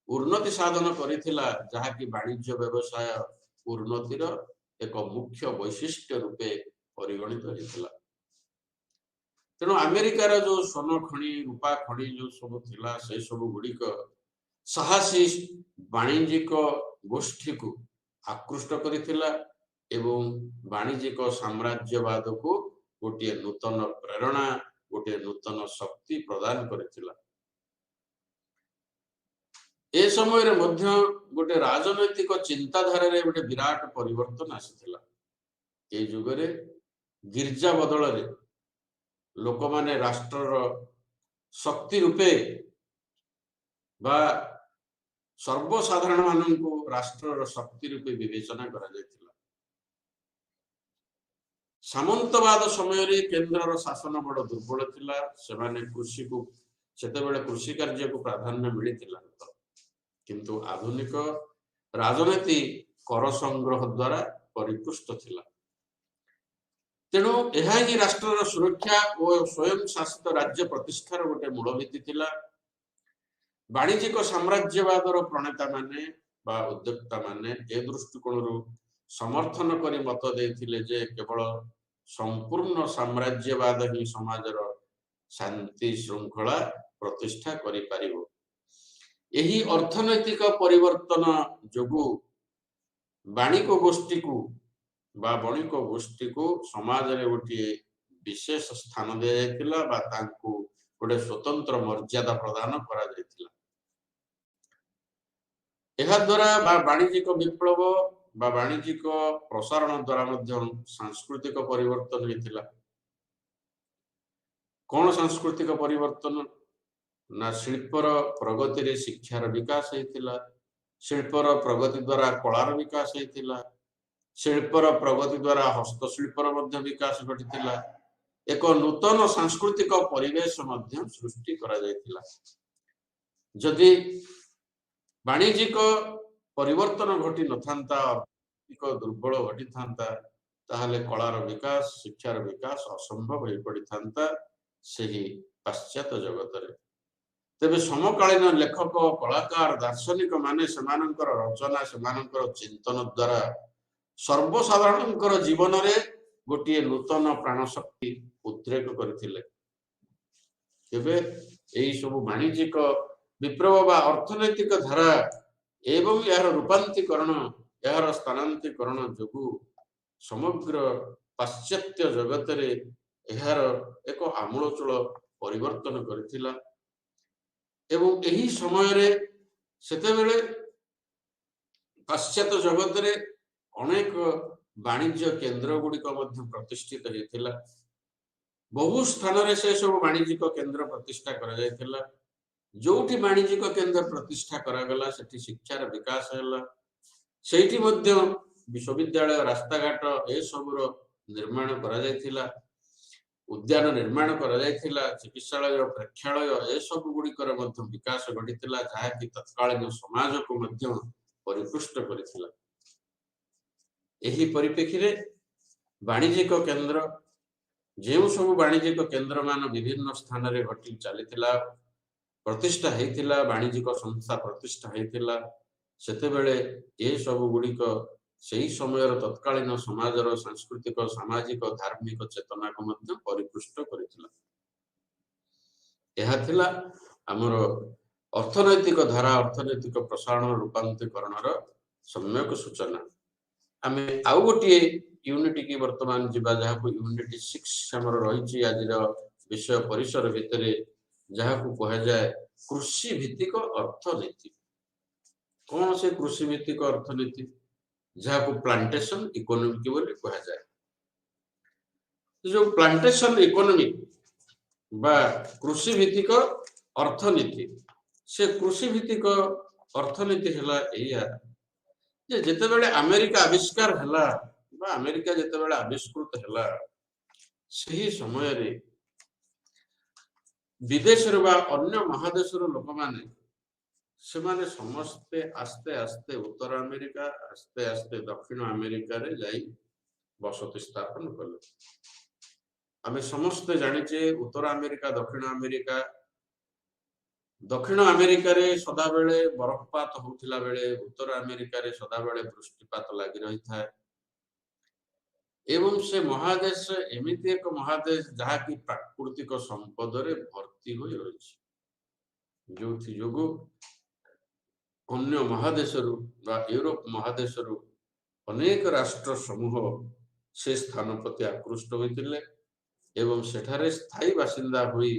उन्नति साधन करथिला जहा कि वाणिज्य व्यवसाय उन्नतिर एक मुख्य वैशिष्ट्य रूपे परिगणित होइथिला। तेणु अमेरिकार जो सोन खणी रूपा खणी जो सब थिला से सब गुड़िक साहसी वाणिज्यिक गोष्ठी को आकृष्ट करथिला एवं वाणिज्यिक साम्राज्यवाद को गोटे नूतन प्रेरणा गोटे नूतन शक्ति प्रदान करथिला। ए समय रे मध्य गोटे राजनैतिक चिंताधारा रे गोटे विराट परिवर्तन आसिथिला। ए जुग रे गिरजा बदल रे लोक माने राष्ट्रर शक्ति रूपे बा सर्वसाधारण माननकु राष्ट्रर शक्ति रूपे विवेचना करा जायतिला। सामंतवाद समय रे केंद्रर शासन बड़ दुर्बल थिला। सेमाने कृषि को सेतेबेले कृषि कार्य को प्राधान्य मिलिथिला। किंतु आधुनिक राजनीति कर संग्रह द्वारा परिपुष्ट थिला। तेणु यह ही राष्ट्रर सुरक्षा और स्वयं शासित राज्य प्रतिष्ठार गोटे मूलभित्ति थिला। वाणिज्यिक साम्राज्यवादर प्रणेता माने बा उद्योक्ता माने ए दृष्टिकोण समर्थन करी मत देथिले जे केवल संपूर्ण साम्राज्यवाद ही समाजर शांति श्रृंखला प्रतिष्ठा करि पारिबो। एही अर्थनैतिक परिवर्तन जोगु वाणिक गोष्ठी को बा वणिक गोष्ठी को समाज रे गोटे विशेष स्थान दे जायतिला बा तांको गोटे स्वतंत्र मर्यादा प्रदान करा जायतिला। एहा द्वारा बा वाणिज्यिक विप्लव बा वाणिज्यिक प्रसारण द्वारा मध्य सांस्कृतिक परिवर्तन हेतिला। कोन सांस्कृतिक परिवर्तन ना शिल्पर प्रगति रे शिक्षार विकास हेतिला। शिल्पर प्रगति द्वारा कलार विकास हेतिला। शिल्पर प्रगति द्वारा हस्तशिल्पर मध्य विकास घटिथिला एक नूतन सांस्कृतिक परिवेश मध्य सृष्टि करा जायतिला जदि वाणिज्यिक परिवर्तन घटी नथांता आर्थिक दुर्बल घटी थांता ताहले कलार विकास शिक्षार विकास असंभव हो पड़ी थांता सही पाश्चात्य जगत रे तेबे समकालीन लेखक कलाकार दार्शनिक माने समानंकर रचना समानंकर चिंतन द्वारा सर्वसाधारणंकर जीवन रे गोटे नूतन प्राण शक्ति उद्रेक करथिले तेबे एई सब वाणिज्यिक विप्लव बा अर्थनैतिक धारा एवं यार रूपांतरीकरण यार स्थानांतरीकरण जोगु समग्र पाश्चात्य जगत रे यार एक आमूलचूल परिवर्तन करथिला एवं एही समय रे सेते बेले पाश्चात्य जगत रे अनेक वाणिज्य केंद्र गुड़िक प्रतिष्ठित होता बहु स्थान रे से सब वाणिज्यिक केंद्र प्रतिष्ठा करा जायतिला जोठी वाणिज्यिक केंद्र प्रतिष्ठा करागला सेठी शिक्षार विकास हैला सेठी मध्य विश्वविद्यालय रास्ता घाट ए सबुर निर्माण करा जायतिला उद्यान निर्माण करा जायतिला चिकित्सालय प्रेक्षालय ए सब गुड़िकर मध्य विकास घटितिला जहा कि तत्कालीन समाज को मध्य परिपुष्ट करितिला एही परिप्रेक्षी रे वाणिज्यिक केंद्र जेउ सब वाणिज्यिक केंद्र मान विभिन्न स्थान रे घटी चलीतिला प्रतिष्ठा हेतिला वाणिज्यिक संस्था प्रतिष्ठा हेतिला सेते बेले ए सब गुड़िक सेही समय तत्कालीन समाजर सांस्कृतिक सामाजिक धार्मिक चेतना को मध्य परिपुष्ट करितिला एहा थिला हमर अर्थनैतिक धारा अर्थनैतिक प्रसारण रूपांतरीकरण सम्यक सूचना आमे आउ गोटे यूनिट की वर्तमान जीवा जहाँ को यूनिट 6 हमर रही आज विषय परिसर भितर जहाँ को कह जाए कृषि भित्तिक अर्थनीति कौन से कृषि भित्तिक अर्थनीति जहाँ को प्लांटेशन इकोनॉमी बोली कह जाए जो प्लांटेशन इकोनॉमी बा कृषि भित्तिक अर्थनीति से कृषि भित्तिक अर्थनीति हला एया जे जेते बेले अमेरिका आविष्कार हला बा अमेरिका जेते बेले आविष्कृत हला सही समय रे विदेश रे बा अन्य महादेश रो लोक माने से माने समस्ते आस्ते आस्ते उत्तर अमेरिका आस्ते आस्ते दक्षिण अमेरिका रे जाई बसति स्थापन कले आमे समस्ते जानिचे उत्तर अमेरिका दक्षिण अमेरिका रे सदा बेले बरफपात होतिला बेले उत्तर अमेरिका रे सदा बेले वृष्टिपात लागि रही था एवं से महादेश एमिति एक महादेश जहा कि प्राकृतिक संपद रे भर्ती होई रही जोथि जोगु अन्य महादेश रु बा यूरोप महादेश रु अनेक राष्ट्र समूह से स्थान प्रति आकृष्ट होइतिले एवं सेठारे स्थायी बासिंदा होई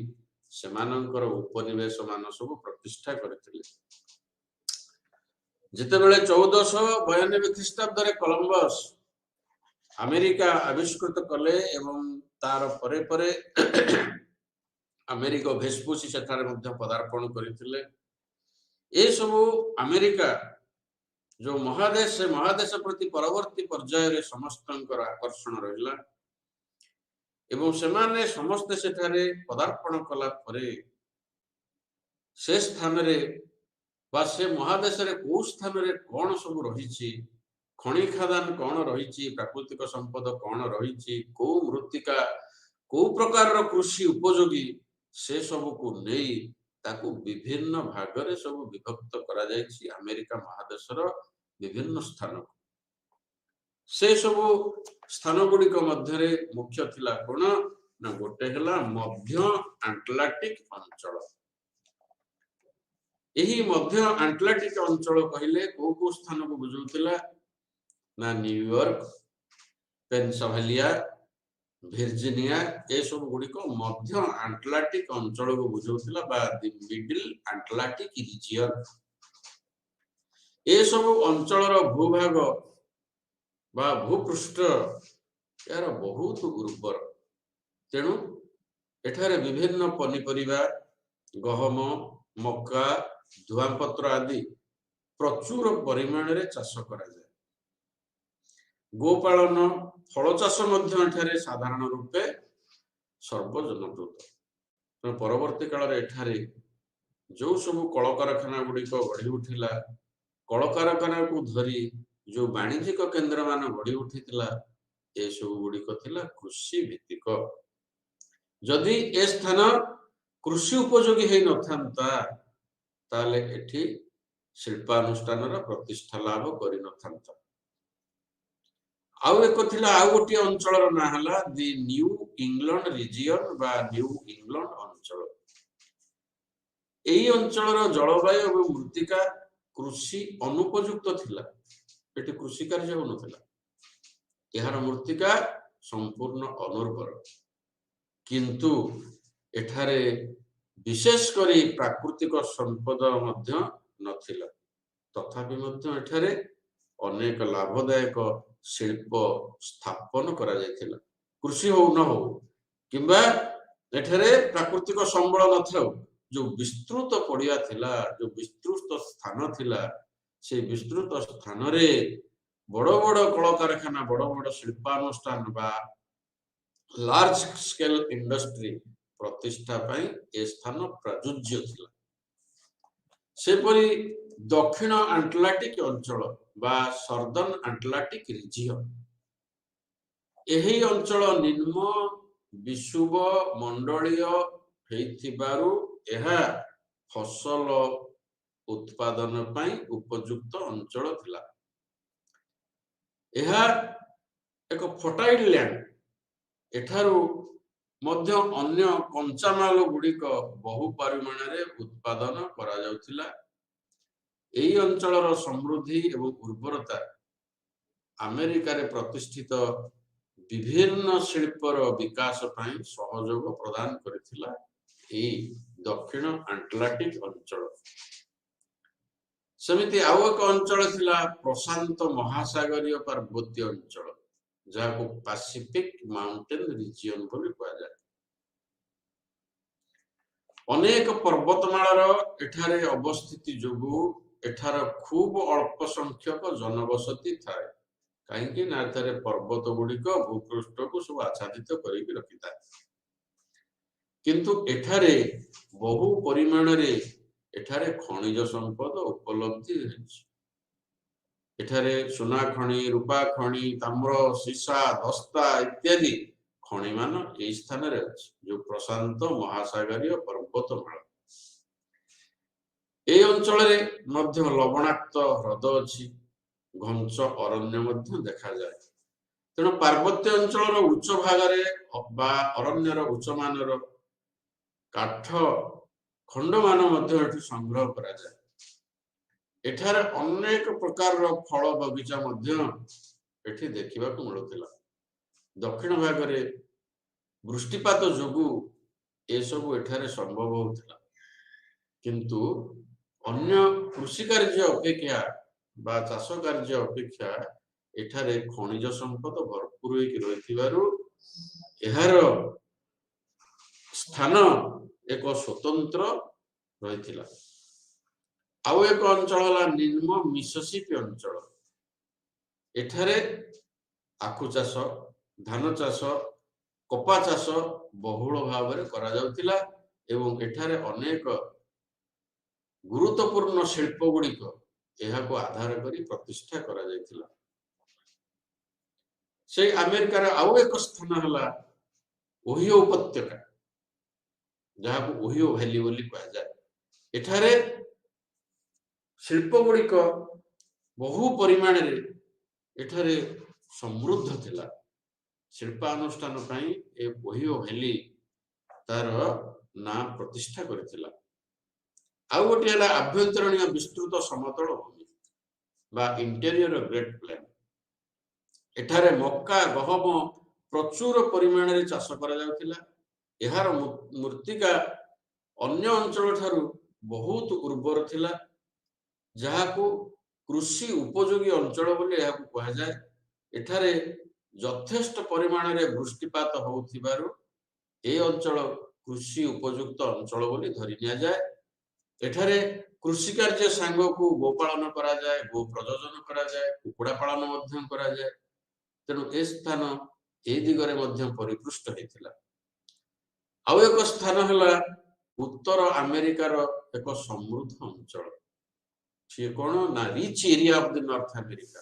सेमानंकर उपनिवेश मान सब प्रतिष्ठा करथिले जेते बेले 1492 ख्रीष्टाब्द रे कोलंबस अमेरिका आविष्कृत कले एवं तार परे परे अमेरिका भेस्पुसी सेठारे मध्य पदार्पण करथिले ए सब अमेरिका जो महादेश से महादेश प्रति परवर्ती पर्याय रे समस्तंकर आकर्षण रहिला एवं सेमाने समस्त सेठारे पदार्पण कला परे से स्थान रे बा से महादेश रे को स्थान रे कोन सब रहिछि खनि खादान कोन रहिछि प्राकृतिक संपद कोन रहिछि को मृत्तिका को प्रकार रो कृषि उपयोगी से सब को नेई ताकू विभिन्न भाग रे सब विभक्त करा जायछि अमेरिका महादेश रो विभिन्न स्थान से सब स्थान गुड़िक मध्य रे मुख्य थिला कोन ना गोटे हला मध्य अटलांटिक अंचल एही मध्य अटलांटिक अंचल कहले को स्थान को बुझुतिला ना न्यूयॉर्क पेनसिल्वेनिया वर्जीनिया ए सब गुड़िक मध्य अटलांटिक अंचल को बुझुतिला बा द मिडिल अटलांटिक रीजन ए सब अंचल रो भूभाग बा भूपृष्ठ यार बहुत उर्वर तेणु एठारे विभिन्न पनिपरिबा गहम मक्का धुआंपत्र आदि प्रचुर परिमाण रे चाष करा जाय ଗୋପାଳନ ଫଳ ଚାଷ ମଧ୍ୟ ଏଠାରେ ସାଧାରଣ ରୂପେ ସର୍ବଜନକୃତ। ପରବର୍ତ୍ତୀ କାଳରେ ଏଠାରେ ଯୋଉ ସବୁ କଳକାରଖାନା ଗୁଡିକ ଗଢି ଉଠିଲା, କଳକାରଖାନାକୁ ଧରି ଯୋଉ ବାଣିଜ୍ୟିକ କେନ୍ଦ୍ର ମାନ ଗଢି ଉଠିଥିଲା, ଏସବୁ ଗୁଡିକ ଥିଲା କୃଷି ଭିତ୍ତିକ। ଯଦି ଏ ସ୍ଥାନ କୃଷି ଉପଯୋଗୀ ହେଇନଥାନ୍ତା, ତାହେଲେ ଏଠି ଶିଳ୍ପାନୁଷ୍ଠାନର ପ୍ରତିଷ୍ଠା ଲାଭ କରିନଥାନ୍ତା। ଆଉ ଏକ ଥିଲା, ଆଉ ଗୋଟିଏ ଅଞ୍ଚଳର ନାଁ ହେଲା ଦି ନ୍ୟୁ ଇଂଲଣ୍ଡ ରିଜିଅନ ବା ନ୍ୟୁ ଇଂଲଣ୍ଡ ଅଞ୍ଚଳ। ଏହି ଅଞ୍ଚଳର ଜଳବାୟୁ ଏବଂ ମୃତ୍ତିକା କୃଷି ଅନୁପଯୁକ୍ତ ଥିଲା। ଏଠି କୃଷି କାର୍ଯ୍ୟ ହେଉନଥିଲା। ଏହାର ମୃତ୍ତିକା ସମ୍ପୂର୍ଣ୍ଣ ଅନୁର୍ବର, କିନ୍ତୁ ଏଠାରେ ବିଶେଷ କରି ପ୍ରାକୃତିକ ସମ୍ପଦ ମଧ୍ୟ ନଥିଲା। ତଥାପି ମଧ୍ୟ ଏଠାରେ ଅନେକ ଲାଭଦାୟକ ଶିଳ୍ପ ସ୍ଥାପନ କରାଯାଇଥିଲା। କୃଷି ହଉ ନ ହଉ କିମ୍ବା ଏଠାରେ ପ୍ରାକୃତିକ ସମ୍ବଳ ନଥାଉ, ଯୋଉ ବିସ୍ତୃତ ପଡିଆ ଥିଲା, ଯୋଉ ବିସ୍ତୃତ ସ୍ଥାନ ଥିଲା, ସେ ବିସ୍ତୃତ ସ୍ଥାନରେ ବଡ ବଡ କଳକାରଖାନା, ବଡ ବଡ ଶିଳ୍ପାନୁଷ୍ଠାନ ବା ଲାର୍ଜ ସ୍କେଲ ଇଣ୍ଡଷ୍ଟ୍ରି ପ୍ରତିଷ୍ଠା ପାଇଁ ଏ ସ୍ଥାନ ପ୍ରଯୁଜ୍ୟ ଥିଲା। ସେପରି ଦକ୍ଷିଣ ଆଟଲାଣ୍ଟିକ ଅଞ୍ଚଳ ବା ସର୍ଦର୍ନ ଆଟଲାଣ୍ଟିକ ରିଜିଅନ, ଏହି ଅଞ୍ଚଳ ନିମ୍ନ ବିଷୁବ ମଣ୍ଡଳୀୟ ହେଇଥିବାରୁ ଏହା ଫସଲ ଉତ୍ପାଦନ ପାଇଁ ଉପଯୁକ୍ତ ଅଞ୍ଚଳ ଥିଲା। ଏହା ଏକ ଫର୍ଟାଇଲ ଲ୍ୟାଣ୍ଡ। ଏଠାରୁ ମଧ୍ୟ ଅନ୍ୟ କଞ୍ଚାମାଲ ଗୁଡିକ ବହୁ ପରିମାଣରେ ଉତ୍ପାଦନ କରାଯାଉଥିଲା। ଏହି ଅଞ୍ଚଳର ସମୃଦ୍ଧି ଏବଂ ଉର୍ବରତା ଆମେରିକାରେ ପ୍ରତିଷ୍ଠିତ ବିଭିନ୍ନ ଶିଳ୍ପର ବିକାଶ ପାଇଁ ସହଯୋଗ ପ୍ରଦାନ କରିଥିଲା। ଏହି ଦକ୍ଷିଣ ଆଟଲାଣ୍ଟିକ ଅଞ୍ଚଳ। ସେମିତି ଆଉ ଏକ ଅଞ୍ଚଳ ଥିଲା ପ୍ରଶାନ୍ତ ମହାସାଗରୀୟ ପାର୍ବତ୍ୟ ଅଞ୍ଚଳ, ଯାହାକୁ ପାସିଫିକ ମାଉଣ୍ଟେନ ରିଜିଅନ ବୋଲି କୁହାଯାଏ। ଅନେକ ପର୍ବତମାଳାର ଏଠାରେ ଅବସ୍ଥିତି ଯୋଗୁଁ ଏଠାର ଖୁବ ଅଳ୍ପ ସଂଖ୍ୟକ ଜନବସତି ଥାଏ। କାହିଁକି ନା ଏଠାରେ ପର୍ବତ ଗୁଡିକ ଭୂପୃଷ୍ଠକୁ ସବୁ ଆଚ୍ଛାଦିତ କରିକି ରଖିଥାଏ। କିନ୍ତୁ ଏଠାରେ ବହୁ ପରିମାଣରେ ଏଠାରେ ଖଣିଜ ସମ୍ପଦ ଉପଲବ୍ଧି ରହିଛି। ଏଠାରେ ସୁନା ଖଣି, ରୂପା ଖଣି, ତାମ୍ର, ସୀସା, ଦସ୍ତା ଇତ୍ୟାଦି ଖଣି ମାନ ଏହି ସ୍ଥାନରେ ଅଛି, ଯୋଉ ପ୍ରଶାନ୍ତ ମହାସାଗରୀୟ ପର୍ବତମାଳା। ଏହି ଅଞ୍ଚଳରେ ମଧ୍ୟ ଲବଣାକ୍ତ ହ୍ରଦ ଅଛି, ଘଞ୍ଚ ଅରଣ୍ୟ ମଧ୍ୟ ଦେଖାଯାଏ। ତେଣୁ ପାର୍ବତ୍ୟ ଅଞ୍ଚଳର ଉଚ୍ଚ ଭାଗରେ ବା ଅରଣ୍ୟର ଉଚ୍ଚମାନର କାଠ ଖଣ୍ଡମାନ ମଧ୍ୟ ଏଠି ସଂଗ୍ରହ କରାଯାଏ। ଏଠାରେ ଅନେକ ପ୍ରକାରର ଫଳ ବଗିଚା ମଧ୍ୟ ଏଠି ଦେଖିବାକୁ ମିଳୁଥିଲା। ଦକ୍ଷିଣ ଭାଗରେ ବୃଷ୍ଟିପାତ ଯୋଗୁଁ ଏସବୁ ଏଠାରେ ସମ୍ଭବ ହେଉଥିଲା, କିନ୍ତୁ ଅନ୍ୟ କୃଷି କାର୍ଯ୍ୟ ଅପେକ୍ଷା ବା ଚାଷ କାର୍ଯ୍ୟ ଅପେକ୍ଷା ଏଠାରେ ଖଣିଜ ସମ୍ପଦ ଭରପୁର ହେଇକି ରହିଥିବାରୁ ଏହାର ସ୍ଥାନ ଏକ ସ୍ୱତନ୍ତ୍ର ରହିଥିଲା। ଆଉ ଏକ ଅଞ୍ଚଳ ହେଲା ନିମ୍ନ ମିସିସିପି ଅଞ୍ଚଳ। ଏଠାରେ ଆଖୁ ଚାଷ, ଧାନ ଚାଷ, କପା ଚାଷ ବହୁଳ ଭାବରେ କରାଯାଉଥିଲା ଏବଂ ଏଠାରେ ଅନେକ ଗୁରୁତ୍ୱପୂର୍ଣ୍ଣ ଶିଳ୍ପ ଗୁଡିକ ଏହାକୁ ଆଧାର କରି ପ୍ରତିଷ୍ଠା କରାଯାଇଥିଲା। ସେଇ ଆମେରିକାର ଆଉ ଏକ ସ୍ଥାନ ହେଲା ଓହିଓ ଉପତ୍ୟକା, ଯାହାକୁ ଓହିଓ ଭ୍ୟାଲି ବୋଲି କୁହାଯାଏ। ଏଠାରେ ଶିଳ୍ପ ଗୁଡିକ ବହୁ ପରିମାଣରେ ଏଠାରେ ସମୃଦ୍ଧ ଥିଲା। ଶିଳ୍ପାନୁଷ୍ଠାନ ପାଇଁ ଏ ଓହିଓ ଭ୍ୟାଲି ତାର ନାଁ ପ୍ରତିଷ୍ଠା କରିଥିଲା। ଆଉ ଗୋଟିଏ ହେଲା ଆଭ୍ୟନ୍ତରୀଣ ବିସ୍ତୃତ ସମତଳ ଭୂମି ବା ଇଣ୍ଟେରିୟର ଗ୍ରେଟ ପ୍ଲେନ। ଏଠାରେ ମକା, ଗହମ ପ୍ରଚୁର ପରିମାଣରେ ଚାଷ କରାଯାଉଥିଲା। ଏହାର ମୃତ୍ତିକା ଅନ୍ୟ ଅଞ୍ଚଳ ଠାରୁ ବହୁତ ଉର୍ବର ଥିଲା, ଯାହାକୁ କୃଷି ଉପଯୋଗୀ ଅଞ୍ଚଳ ବୋଲି ଏହାକୁ କୁହାଯାଏ। ଏଠାରେ ଯଥେଷ୍ଟ ପରିମାଣରେ ବୃଷ୍ଟିପାତ ହେଉଥିବାରୁ ଏହି ଅଞ୍ଚଳ କୃଷି ଉପଯୁକ୍ତ ଅଞ୍ଚଳ ବୋଲି ଧରି ନିଆଯାଏ। ଏଠାରେ କୃଷି କାର୍ଯ୍ୟ ସାଙ୍ଗକୁ ଗୋପାଳନ କରାଯାଏ, ଗୋ ପ୍ରଜନନ କରାଯାଏ, କୁକୁଡ଼ା ପାଳନ ମଧ୍ୟ କରାଯାଏ। ତେଣୁ ଏ ସ୍ଥାନ ଏ ଦିଗରେ ମଧ୍ୟ ପରିପୃଷ୍ଟ ହେଇଥିଲା। ଆଉ ଏକ ସ୍ଥାନ ହେଲା ଉତ୍ତର ଆମେରିକାର ଏକ ସମୃଦ୍ଧ ଅଞ୍ଚଳ। ସିଏ କଣ ନା rich area of the North America.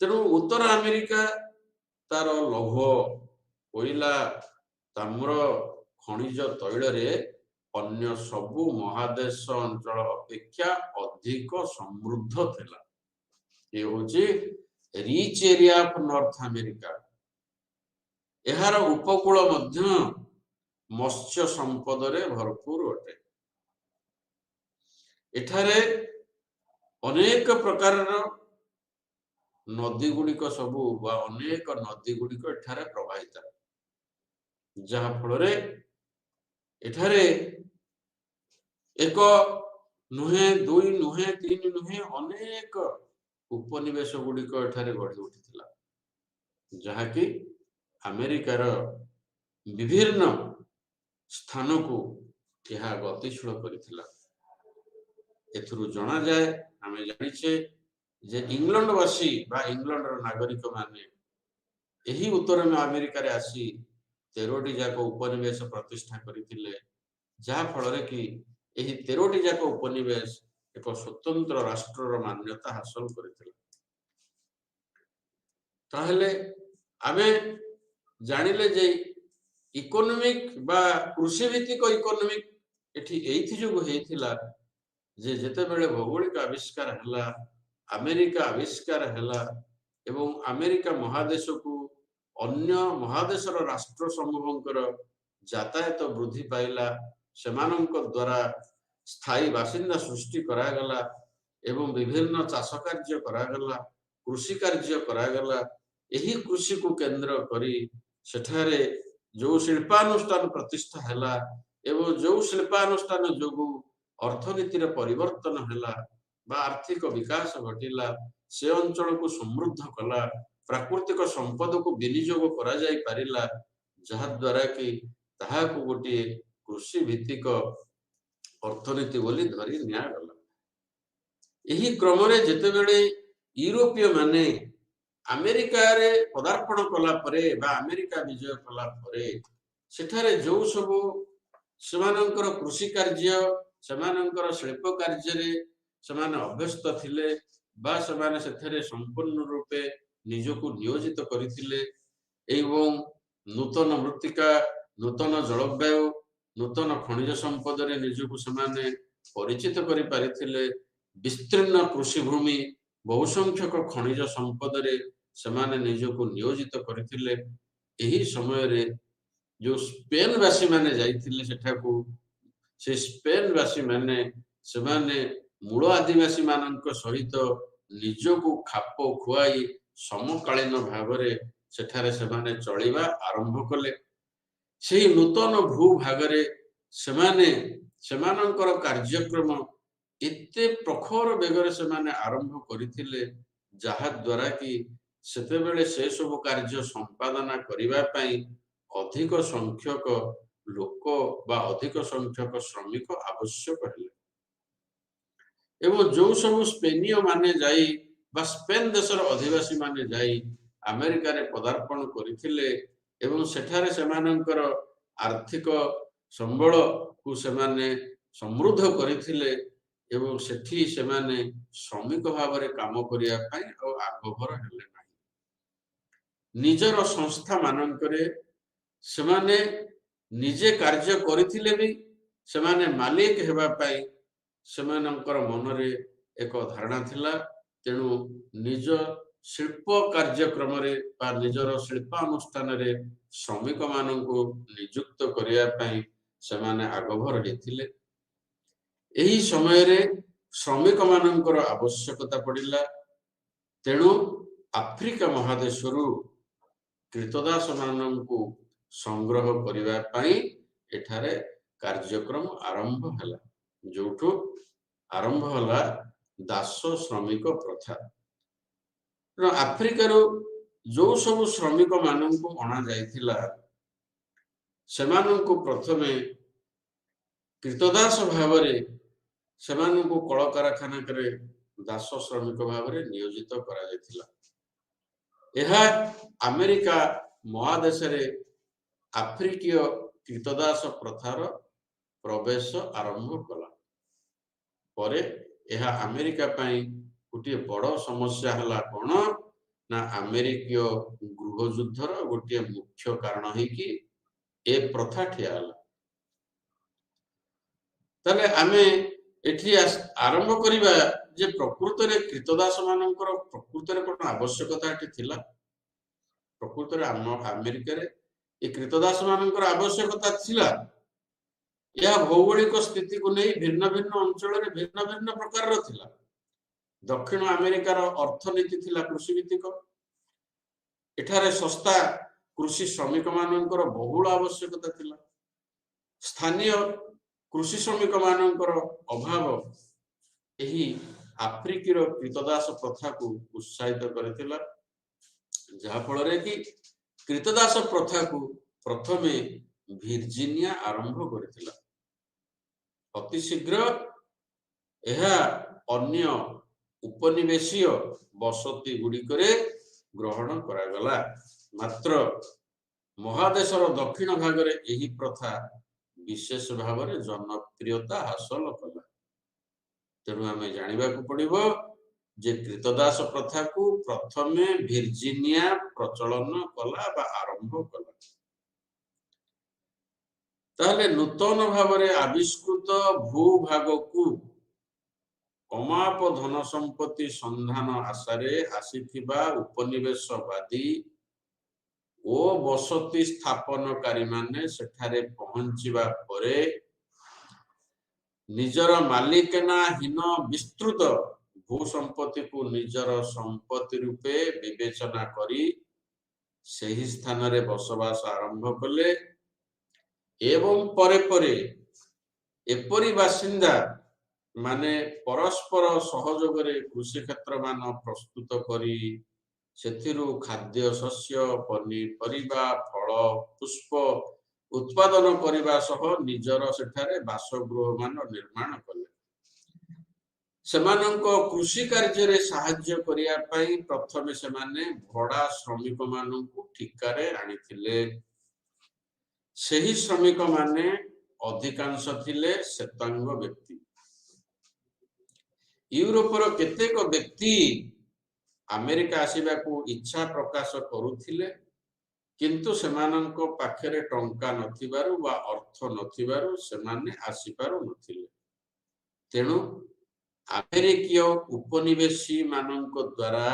ତେଣୁ ଉତ୍ତର ଆମେରିକା ତାର ଲୌହ, କୋଇଲା, ତାମ୍ର, ଖଣିଜ ତୈଳରେ ଅନ୍ୟ ସବୁ ମହାଦେଶ ଅଞ୍ଚଳ ଅପେକ୍ଷା ଅଧିକ ସମୃଦ୍ଧ ଥିଲା। ଏ ହଉଛି rich area of North America. ଏହାର ଉପକୂଳ ମଧ୍ୟ ମତ୍ସ୍ୟ ସମ୍ପଦରେ ଭରପୁର ଅଟେ। ଏଠାରେ ଅନେକ ପ୍ରକାରର ନଦୀ ଗୁଡ଼ିକ ସବୁ ବା ଅନେକ ନଦୀ ଗୁଡ଼ିକ ଏଠାରେ ପ୍ରବାହିତ, ଯାହା ଫଳରେ ଏଠାରେ ଏକ ନୁହେଁ, ଦୁଇ ନୁହେଁ, ତିନି ନୁହେଁ, ଅନେକ ଉପନିବେଶ ଗୁଡ଼ିକ ଏଠାରେ ଗଢ଼ି ଉଠିଥିଲା, ଯାହାକି ଆମେରିକାର ବିଭିନ୍ନ ସ୍ଥାନକୁ ଏହା ଗତିଶୀଳ କରିଥିଲା। ଏଥିରୁ ଜଣାଯାଏ, ଆମେ ଜାଣିଛେ ଯେ ଇଂଲଣ୍ଡବାସୀ ବା ଇଂଲଣ୍ଡର ନାଗରିକ ମାନେ ଏହି ଉତ୍ତର ଆମେରିକାରେ ଆସି 13ଟି ଯାକ ଉପନିବେଶ ପ୍ରତିଷ୍ଠା କରିଥିଲେ, ଯାହା ଫଳରେ କି ଏହି 13ଟି ଯାକ ଉପନିବେଶ ଏକ ସ୍ୱତନ୍ତ୍ର ରାଷ୍ଟ୍ରର ମାନ୍ୟତା ହାସଲ କରିଥିଲା। ତାହେଲେ ଆମେ ଜାଣିଲେ ଯେ ଇକୋନୋମିକ ବା କୃଷି ଭିତ୍ତିକ ଇକୋନୋମିକ ଏଠି ଏଇଥି ଯୋଗୁଁ ହେଇଥିଲା ଯେ ଯେତେବେଳେ ଭୌଗୋଳିକ ଆବିଷ୍କାର ହେଲା, ଆମେରିକା ଆବିଷ୍କାର ହେଲା ଏବଂ ଆମେରିକା ମହାଦେଶକୁ ଅନ୍ୟ ମହାଦେଶର ରାଷ୍ଟ୍ର ସମୂହଙ୍କର ଯାତାୟାତ ବୃଦ୍ଧି ପାଇଲା, ସେମାନଙ୍କ ଦ୍ୱାରା ସ୍ଥାୟୀ ବାସିନ୍ଦା ସୃଷ୍ଟି କରାଗଲା ଏବଂ ବିଭିନ୍ନ ଚାଷ କାର୍ଯ୍ୟ କରାଗଲା, କୃଷି କାର୍ଯ୍ୟ କରାଗଲା। ଏହି କୃଷିକୁ କେନ୍ଦ୍ର କରି ସେଠାରେ ଯେଉଁ ଶିଳ୍ପାନୁଷ୍ଠାନ ପ୍ରତିଷ୍ଠା ହେଲା ଏବଂ ଯେଉଁ ଶିଳ୍ପାନୁଷ୍ଠାନ ଯୋଗୁଁ ଅର୍ଥନୀତିର ପରିବର୍ତ୍ତନ ହେଲା ବା ଆର୍ଥିକ ବିକାଶ ଘଟିଲା, ସେ ଅଞ୍ଚଳକୁ ସମୃଦ୍ଧ କଲା, ପ୍ରାକୃତିକ ସମ୍ପଦକୁ ବିନିଯୋଗ କରାଯାଇ ପାରିଲା, ଯାହାଦ୍ୱାରା କି ତାହାକୁ ଗୋଟିଏ କୃଷି ଭିତ୍ତିକ ଅର୍ଥନୀତି ବୋଲି ଧରି ନିଆଗଲା। ଏହି କ୍ରମରେ ଯେତେବେଳେ ୟୁରୋପୀୟ ମାନେ ଆମେରିକାରେ ପଦାର୍ପଣ କଲା ପରେ ବା ଆମେରିକା ବିଜୟ କଲା ପରେ ସେଠାରେ ଯେଉଁ ସବୁ ସେମାନଙ୍କର କୃଷି କାର୍ଯ୍ୟ, ସେମାନଙ୍କର ଶିଳ୍ପ କାର୍ଯ୍ୟରେ ସେମାନେ ଅଭ୍ୟସ୍ତ ଥିଲେ ବା ସେମାନେ ସେଥିରେ ସମ୍ପୂର୍ଣ୍ଣ ରୂପେ ନିଜକୁ ନିୟୋଜିତ କରିଥିଲେ ଏବଂ ନୂତନ ମୃତ୍ତିକା, ନୂତନ ଜଳବାୟୁ, ନୂତନ ଖଣିଜ ସମ୍ପଦରେ ନିଜକୁ ସେମାନେ ପରିଚିତ କରିପାରିଥିଲେ। ବିସ୍ତୀର୍ଣ୍ଣ କୃଷିଭୂମି, ବହୁ ସଂଖ୍ୟକ ଖଣିଜ ସମ୍ପଦରେ ସେମାନେ ନିଜକୁ ନିୟୋଜିତ କରିଥିଲେ। ଏହି ସମୟରେ ଯେଉଁ ସ୍ପେନବାସୀ ମାନେ ଯାଇଥିଲେ ସେଠାକୁ, ସେ ସ୍ପେନବାସୀ ମାନେ ସେମାନେ ମୂଳ ଆଦିବାସୀ ମାନଙ୍କ ସହିତ ନିଜକୁ ଖାପ ଖୁଆଇ ସମକାଳୀନ ଭାବରେ ସେଠାରେ ସେମାନେ ଚଳିବା ଆରମ୍ଭ କଲେ। ସେହି ନୂତନ ଭୂଭାଗରେ ସେମାନେ ସେମାନଙ୍କର କାର୍ଯ୍ୟକ୍ରମ ଏତେ ପ୍ରଖର ବେଗରେ ସେମାନେ ଆରମ୍ଭ କରିଥିଲେ, ଯାହା ଦ୍ୱାରା କି ସେତେବେଳେ ସେ ସବୁ କାର୍ଯ୍ୟ ସମ୍ପାଦନା କରିବା ପାଇଁ ଅଧିକ ସଂଖ୍ୟକ ଲୋକ ବା ଅଧିକ ସଂଖ୍ୟକ ଶ୍ରମିକ ଆବଶ୍ୟକ ହେଲେ। ଏବଂ ଯେଉଁ ସବୁ ସ୍ପେନୀୟ ମାନେ ଯାଇ ବା ସ୍ପେନ ଦେଶର ଅଧିବାସୀ ମାନେ ଯାଇ ଆମେରିକାରେ ପଦାର୍ପଣ କରିଥିଲେ ଏବଂ ସେଠାରେ ସେମାନଙ୍କର ଆର୍ଥିକ ସମ୍ବଳକୁ ସେମାନେ ସମୃଦ୍ଧ କରିଥିଲେ ଏବଂ ସେଠି ସେମାନେ ଶ୍ରମିକ ଭାବରେ କାମ କରିବା ପାଇଁ ଆଉ ଆଗଭର ହେଲେ ନାହିଁ। ନିଜର ସଂସ୍ଥା ମାନଙ୍କରେ ସେମାନେ ନିଜେ କାର୍ଯ୍ୟ କରିଥିଲେ ବି ସେମାନେ ମାଲିକ ହେବା ପାଇଁ ସେମାନଙ୍କର ମନରେ ଏକ ଧାରଣା ଥିଲା। ତେଣୁ ନିଜ ଶିଳ୍ପ କାର୍ଯ୍ୟକ୍ରମରେ ବା ନିଜର ଶିଳ୍ପାନୁଷ୍ଠାନରେ ଶ୍ରମିକ ମାନଙ୍କୁ ନିଯୁକ୍ତ କରିବା ପାଇଁ ସେମାନେ ଆଗଭର ହେଇଥିଲେ। ଏହି ସମୟରେ ଶ୍ରମିକ ମାନଙ୍କର ଆବଶ୍ୟକତା ପଡ଼ିଲା। ତେଣୁ ଆଫ୍ରିକା ମହାଦେଶରୁ କ୍ରୀତଦାସ ମାନଙ୍କୁ ସଂଗ୍ରହ କରିବା ପାଇଁ ଏଠାରେ କାର୍ଯ୍ୟକ୍ରମ ଆରମ୍ଭ ହେଲା, ଯୋଉଠୁ ଆରମ୍ଭ ହେଲା ଦାସ ଶ୍ରମିକ ପ୍ରଥା। ଆଫ୍ରିକାରୁ ଯେଉଁ ସବୁ ଶ୍ରମିକ ମାନଙ୍କୁ ଅଣାଯାଇଥିଲା ସେମାନଙ୍କୁ ପ୍ରଥମେ କ୍ରୀତଦାସ ଭାବରେ ସେମାନଙ୍କୁ କଳକାରଖାନାରେ ଦାସ ଶ୍ରମିକ ଭାବରେ ନିୟୋଜିତ କରାଯାଇଥିଲା। ଏହା ଆମେରିକା ମହାଦେଶରେ ଆଫ୍ରିକୀୟ କ୍ରୀତଦାସ ପ୍ରଥାର ପ୍ରବେଶ ଆରମ୍ଭ କଲା। ପରେ ଏହା ଆମେରିକା ପାଇଁ ଗୋଟିଏ ବଡ଼ ସମସ୍ୟା ହେଲା କ'ଣ ନା ଆମେରିକୀୟ ଗୃହଯୁଦ୍ଧର ଗୋଟିଏ ମୁଖ୍ୟ କାରଣ ହେଇକି ଏ ପ୍ରଥା ଠିଆ ହେଲା। ତାହେଲେ ଆମେ ଏଠି ଆରମ୍ଭ କରିବା ଯେ ପ୍ରକୃତରେ କ୍ରୀତଦାସ ମାନଙ୍କର ପ୍ରକୃତରେ କ'ଣ ଆବଶ୍ୟକତା ଏଠି ଥିଲା। ପ୍ରକୃତରେ ଆମ ଆମେରିକାରେ ଏ କ୍ରୀତଦାସ ମାନଙ୍କର ଆବଶ୍ୟକତା ଥିଲା। ଏହା ଭୌଗୋଳିକ ସ୍ଥିତିକୁ ନେଇ ଭିନ୍ନ ଭିନ୍ନ ଅଞ୍ଚଳରେ ଭିନ୍ନ ଭିନ୍ନ ପ୍ରକାରର ଥିଲା। ଦକ୍ଷିଣ ଆମେରିକାର ଅର୍ଥନୀତି ଥିଲା କୃଷିଭିତ୍ତିକ। ଏଠାରେ ଶସ୍ତା କୃଷି ଶ୍ରମିକ ମାନଙ୍କର ବହୁଳ ଆବଶ୍ୟକତା ଥିଲା। ସ୍ଥାନୀୟ କୃଷି ଶ୍ରମିକ ମାନଙ୍କର ଅଭାବ ଏହି ଆଫ୍ରିକୀର କ୍ରୀତଦାସ ପ୍ରଥାକୁ ଉତ୍ସାହିତ କରିଥିଲା, ଯାହା ଫଳରେ କି କ୍ରୀତଦାସ ପ୍ରଥାକୁ ପ୍ରଥମେ ଭର୍ଜିନିଆ ଆରମ୍ଭ କରିଥିଲା। ଅତି ଶୀଘ୍ର ଏହା ଅନ୍ୟ ଉପନିବେଶୀୟ ବସତି ଗୁଡ଼ିକରେ ଗ୍ରହଣ କରାଗଲା। ମାତ୍ର ମହାଦେଶର ଦକ୍ଷିଣ ଭାଗରେ ଏହି ପ୍ରଥା ବିଶେଷ ଭାବରେ ଜନପ୍ରିୟତା ହାସଲ କଲା। ତେଣୁ ଆମେ ଜାଣିବାକୁ ପଡ଼ିବ ଯେ କ୍ରୀତଦାସ ପ୍ରଥାକୁ ପ୍ରଥମେ ଭର୍ଜିନିଆ ପ୍ରଚଳନ କଲା ବା ଆରମ୍ଭ କଲା। ତାହେଲେ ନୂତନ ଭାବରେ ଆବିଷ୍କୃତ ଭୂଭାଗକୁ ଅମାପ ଧନ ସମ୍ପତ୍ତି ସନ୍ଧାନ ଆଶାରେ ଆସିଥିବା ଉପନିବେଶବାଦୀ ଓ ବସତି ସ୍ଥାପନକାରୀ ମାନେ ସେଠାରେ ପହଞ୍ଚିବା ପରେ ନିଜର ମାଲିକାନାହୀନ ବିସ୍ତୃତ ଭୂ ସମ୍ପତ୍ତିକୁ ନିଜର ସମ୍ପତ୍ତି ରୂପେ ବିବେଚନା କରି ସେହି ସ୍ଥାନରେ ବସବାସ ଆରମ୍ଭ କଲେ ଏବଂ ପରେ ପରେ ଏପରି ବାସିନ୍ଦା ମାନେ ପରସ୍ପର ସହଯୋଗରେ କୃଷି କ୍ଷେତ୍ର ମାନ ପ୍ରସ୍ତୁତ କରି ସେଥିରୁ ଖାଦ୍ୟ ଶସ୍ୟ ପନିପରିବା ଫଳ ପୁଷ୍ପ ଉତ୍ପାଦନ କରିବା ସହ ନିଜର ସେଠାରେ ବାସଗୃହ ମାନ ନିର୍ମାଣ କଲେ। ସେମାନଙ୍କ କୃଷି କାର୍ଯ୍ୟରେ ସାହାଯ୍ୟ କରିବା ପାଇଁ ପ୍ରଥମେ ସେମାନେ ଭଡ଼ା ଶ୍ରମିକ ମାନଙ୍କୁ ଠିକାରେ ଆଣିଥିଲେ। ସେହି ଶ୍ରମିକ ମାନେ ଅଧିକାଂଶ ଥିଲେ ଶ୍ଵେତାଙ୍ଗ ବ୍ୟକ୍ତି। ୟୁରୋପର କେତେକ ବ୍ୟକ୍ତି ଆମେରିକା ଆସିବାକୁ ଇଚ୍ଛା ପ୍ରକାଶ କରୁଥିଲେ, କିନ୍ତୁ ସେମାନଙ୍କ ପାଖରେ ଟଙ୍କା ନଥିବାରୁ ବା ଅର୍ଥ ନଥିବାରୁ ସେମାନେ ଆସିପାରୁନଥିଲେ। ତେଣୁ ଆମେରିକୀୟ ଉପନିବେଶୀ ମାନଙ୍କ ଦ୍ୱାରା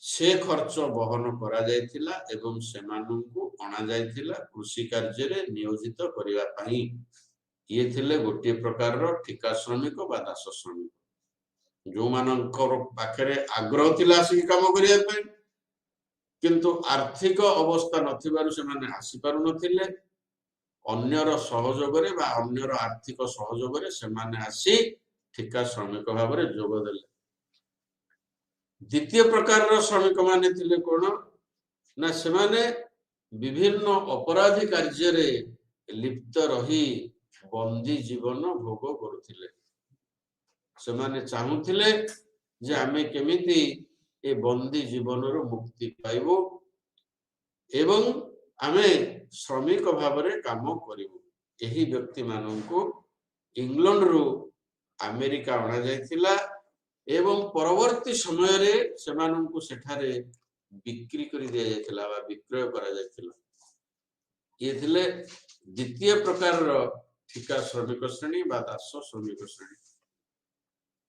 ସେ ଖର୍ଚ୍ଚ ବହନ କରାଯାଇଥିଲା ଏବଂ ସେମାନଙ୍କୁ ଅଣାଯାଇଥିଲା କୃଷି କାର୍ଯ୍ୟରେ ନିୟୋଜିତ କରିବା ପାଇଁ। ଇଏ ଥିଲେ ଗୋଟିଏ ପ୍ରକାରର ଠିକା ଶ୍ରମିକ ବା ଦାସ ଶ୍ରମିକ, ଯୋଉମାନଙ୍କର ପାଖରେ ଆଗ୍ରହ ଥିଲା ଆସିକି କାମ କରିବା ପାଇଁ, କିନ୍ତୁ ଆର୍ଥିକ ଅବସ୍ଥା ନଥିବାରୁ ସେମାନେ ଆସିପାରୁନଥିଲେ। ଅନ୍ୟର ସହଯୋଗରେ ବା ଅନ୍ୟର ଆର୍ଥିକ ସହଯୋଗରେ ସେମାନେ ଆସି ଠିକା ଶ୍ରମିକ ଭାବରେ ଯୋଗ ଦେଲେ। ଦ୍ୱିତୀୟ ପ୍ରକାରର ଶ୍ରମିକ ମାନେ ଥିଲେ କ'ଣ ନା ସେମାନେ ବିଭିନ୍ନ ଅପରାଧୀ କାର୍ଯ୍ୟରେ ଲିପ୍ତ ରହି ବନ୍ଦୀ ଜୀବନ ଭୋଗ କରୁଥିଲେ। ସେମାନେ ଚାହୁଁଥିଲେ ଯେ ଆମେ କେମିତି ଏ ବନ୍ଦୀ ଜୀବନରୁ ମୁକ୍ତି ପାଇବୁ ଏବଂ ଆମେ ଶ୍ରମିକ ଭାବରେ କାମ କରିବୁ। ଏହି ବ୍ୟକ୍ତି ମାନଙ୍କୁ ଇଂଲଣ୍ଡରୁ ଆମେରିକା ଅଣାଯାଇଥିଲା ଏବଂ ପରବର୍ତ୍ତୀ ସମୟରେ ସେମାନଙ୍କୁ ସେଠାରେ ବିକ୍ରି କରି ଦିଆଯାଇଥିଲା ବା ବିକ୍ରୟ କରାଯାଇଥିଲା। ଇଏ ଥିଲେ ଦ୍ୱିତୀୟ ପ୍ରକାରର ଠିକା ଶ୍ରମିକ ଶ୍ରେଣୀ ବା ଦାସ ଶ୍ରମିକ ଶ୍ରେଣୀ।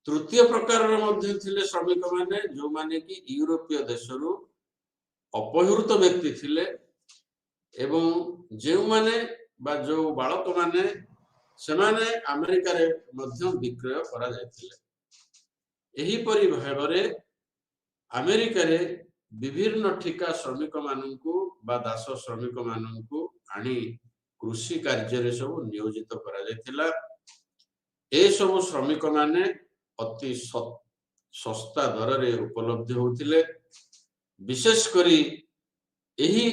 ତୃତୀୟ ପ୍ରକାରର ମଧ୍ୟ ଥିଲେ ଶ୍ରମିକ ମାନେ ଯୋଉମାନେ କି ୟୁରୋପୀୟ ଦେଶରୁ ଅପହୃତ ବ୍ୟକ୍ତି ଥିଲେ ଏବଂ ଯେଉଁମାନେ ବା ଯୋଉ ବାଳକ ମାନେ ସେମାନେ ଆମେରିକାରେ ମଧ୍ୟ ବିକ୍ରୟ କରାଯାଇଥିଲେ। ଏହିପରି ଭାବରେ ଆମେରିକାରେ ବିଭିନ୍ନ ଠିକା ଶ୍ରମିକ ମାନଙ୍କୁ ବା ଦାସ ଶ୍ରମିକ ମାନଙ୍କୁ ଆଣି କୃଷି କାର୍ଯ୍ୟରେ ସବୁ ନିୟୋଜିତ କରାଯାଇଥିଲା। ଏସବୁ ଶ୍ରମିକ ମାନେ ଅତି ଶସ୍ତା ଦରରେ ଉପଲବ୍ଧ ହେଉଥିଲେ। ବିଶେଷ କରି ଏହି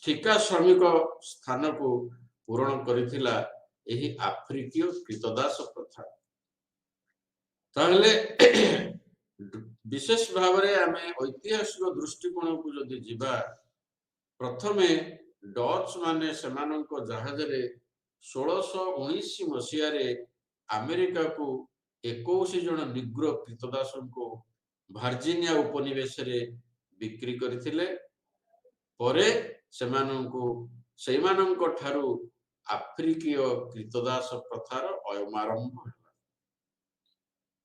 ଠିକା ଶ୍ରମିକ ସ୍ଥାନକୁ ପୂରଣ କରିଥିଲା ଏହି ଆଫ୍ରିକୀୟ କ୍ରୀତଦାସ ପ୍ରଥା। ତାହେଲେ विशेष भाव में आम ऐतिहासिक दृष्टिकोण को जदि जीवा प्रथमे डच माने सेमानंको जहाज रे 1619 मसीह रे अमेरिका को 21 जन निग्रो कृतदासन को भार्जिनिया उपनिवेश रे बिक्री करथिले परे सेमानंको सेमानंको ठारू आफ्रिकीय कृतदास प्रथार आरंभ होला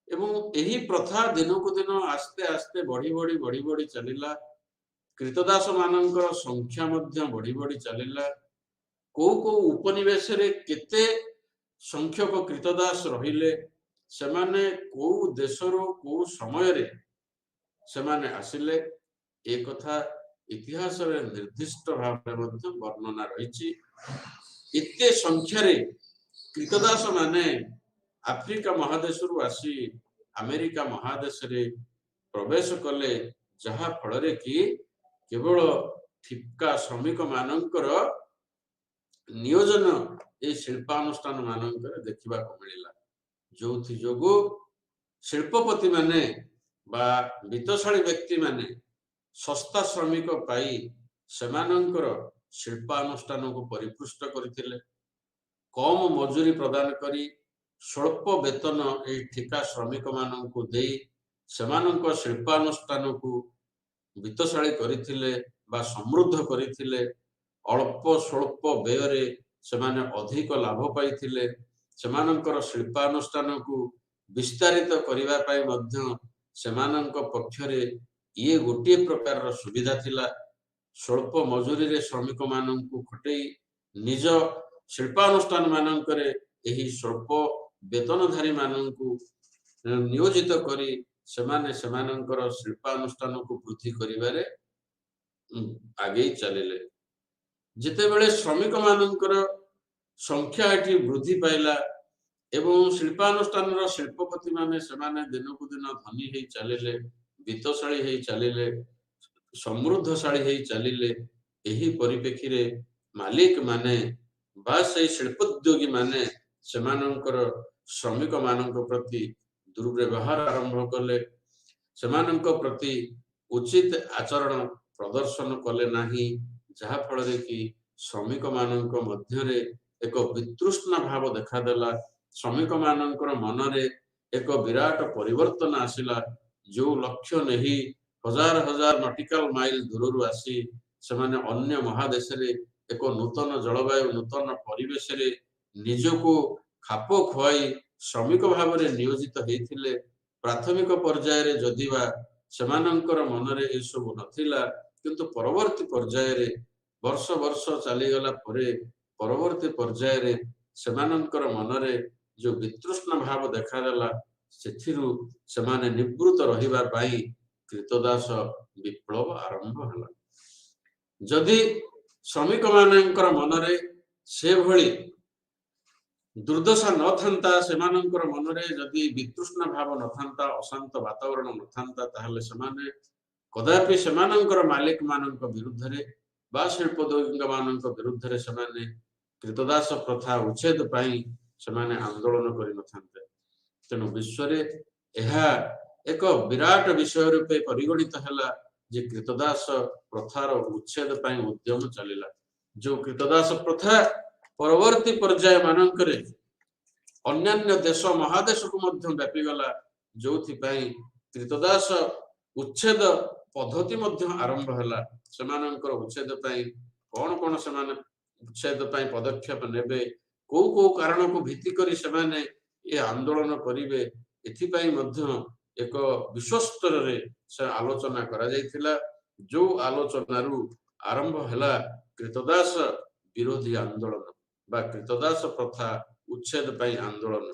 एवं एही प्रथा दिन को दिन आस्ते आस्ते बढ़ी बढ़ी चलिला कृतदास मानकर संख्या मध्य बढ़ी बढ़ी चलिला को उपनिवेश रे केते संख्यक कृतदास रहिले सेमाने को देशरो को समय रे सेमाने आसिले एक कथा इतिहास रे निर्दिष्ट भाव में मध्य वर्णना रहिछि इत्ते संख्या रे कृतदास माने आफ्रिका महादेश रु आसी अमेरिका महादेश रे प्रवेश कले जहा फल रे कि केवल ठिका श्रमिक मानकर नियोजन ए शिल्पानुष्ठान मानकर देखा मिलला जो जोगु शिल्पपति माने बा वित्तशाली व्यक्ति माने सस्ता श्रमिक पाई सेमानंकर शिल्पानुष्ठान को परिपुष्ट करथिले कम मजूरी प्रदान करी स्वल्प वेतन ए ठिका श्रमिक माननकु देई सेमानंक शिल्पानुष्ठान को वित्तशाली करथिले बा समृद्ध करथिले अल्प स्वल्प व्यय सेमाने अधिक लाभ पाइथिले सेमानंकर शिल्पानुष्ठान को विस्तारित करिवा पाई मध्य सेमानंक पक्षरे ये गोटे प्रकार सुविधा थिला स्वल्प मजूरी रे श्रमिक माननकु खटेई निज शिल्पानुष्ठान माननकरे एही स्वल्प वेतनधारी माननकु नियोजित करी सेमाने सेमानंकर शिल्पानुष्ठान को वृद्धि करिवारे आगे चलिले जिते बेले श्रमिक मानकर संख्या एटी वृद्धि पाइला एवं शिल्पानुष्ठान शिल्पपति माने सेमाने दिन को दिन धनी हेई चलिले वित्तशाली हेई चलिले समृद्धशाली हेई चलिले एही परिप्रेक्षी रे मालिक माने बा से शिल्पोद्योगी माने सेमानंकर श्रमिक मानक प्रति दुर्व्यवहार आरंभ कले सेमानंक प्रति उचित आचरण प्रदर्शन कले नाही जहा फल रे कि श्रमिक मानक मध्य रे एक वितृष्णा भाव देखा देला श्रमिक मानकर मन रे एक विराट परिवर्तन आसिला जो लक्ष्य नहीं हजार हजार नॉटिकल माइल दूर आसी सेमाने अन्य महादेश रे एक नूतन जलवायु नूतन परिवेश रे निजको खाप खुआई श्रमिक भाव में नियोजित होते प्राथमिक पर्याय रे जदिवा सेमानंकर मन रे ए सब नथिला किंतु परवर्ती पर्याय रे वर्ष वर्ष चलीगला परे परवर्ती पर्याय रे सेमानंकर मन रे जो वितृष्णा भाव देखादेला सेथिरु सेमाने निवृत्त रहिबा पाई कृतदास विप्लव आरंभ होला जदि श्रमिक मानकर मन रे से भली दुर्दशा न थांता सेमानंकर मन रे जदि वितृष्णा भाव न थांता अशांत वातावरण न थांता ताहले सेमाने कदापि सेमानंकर मालिक मानक विरुद्ध रे बा शिल्पोद्योगी मानक विरुद्ध रे सेमाने कृतदास प्रथा उच्छेद पाई सेमाने आंदोलन करि न थांते तेनु विश्व रे एहा एक विराट विषय रूपे परिगणित हैला जे कृतदास प्रथार उच्छेद पाई उद्यम चलिला जो कृतदास प्रथा परवर्ती पर्याय मानकरे अन्यान्य देश महादेश को मध्य व्यापी गला जोथि पाई कृतदास उच्छेद पद्धति मध्य आरंभ हैला सेमानंकर उच्छेद पाई कोन सेमाने उच्छेद पाई पदक्षेप नेबे को कारण को भित्ति करी सेमाने ए आंदोलन करिवे एथि पाई मध्य एक विश्वस्तर रे से आलोचना करा जायतिला जो आलोचना रु आरंभ हैला कृतदास विरोधी आंदोलन बा कृतदास प्रथा उच्छेद पाई आंदोलन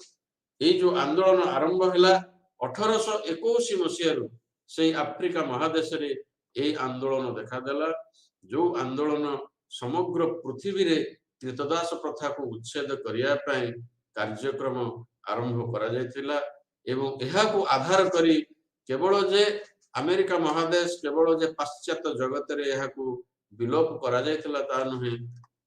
ये जो आंदोलन आरंभ हैला 1821 मसीह रु से आफ्रिका महादेश रे ए आंदोलन देखा देला जो आंदोलन समग्र पृथ्वी रे कृतदास प्रथा को उच्छेद करिया पाई कार्यक्रम आरंभ करा जायतिला एवं एहा को आधार करी केवल जे अमेरिका महादेश केवल जे पाश्चात्य जगत रे एहा को विलोप करा जायतिला ता नहे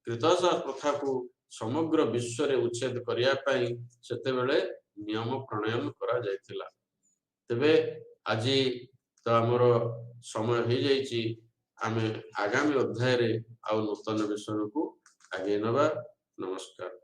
कृतदास प्रथा को समग्र विश्व रे उच्छेद करिया पाई सेते बेले नियम प्रणयन करा जायतिला तबे আজি ତ ଆମର ସମୟ ହେଇଯାଇଛି, ଆମେ ଆଗାମୀ ଅଧ୍ୟାୟରେ ଆଉ ନୂତନ ବିଷୟକୁ ଆଗେଇ ନେବା। ନମସ୍କାର।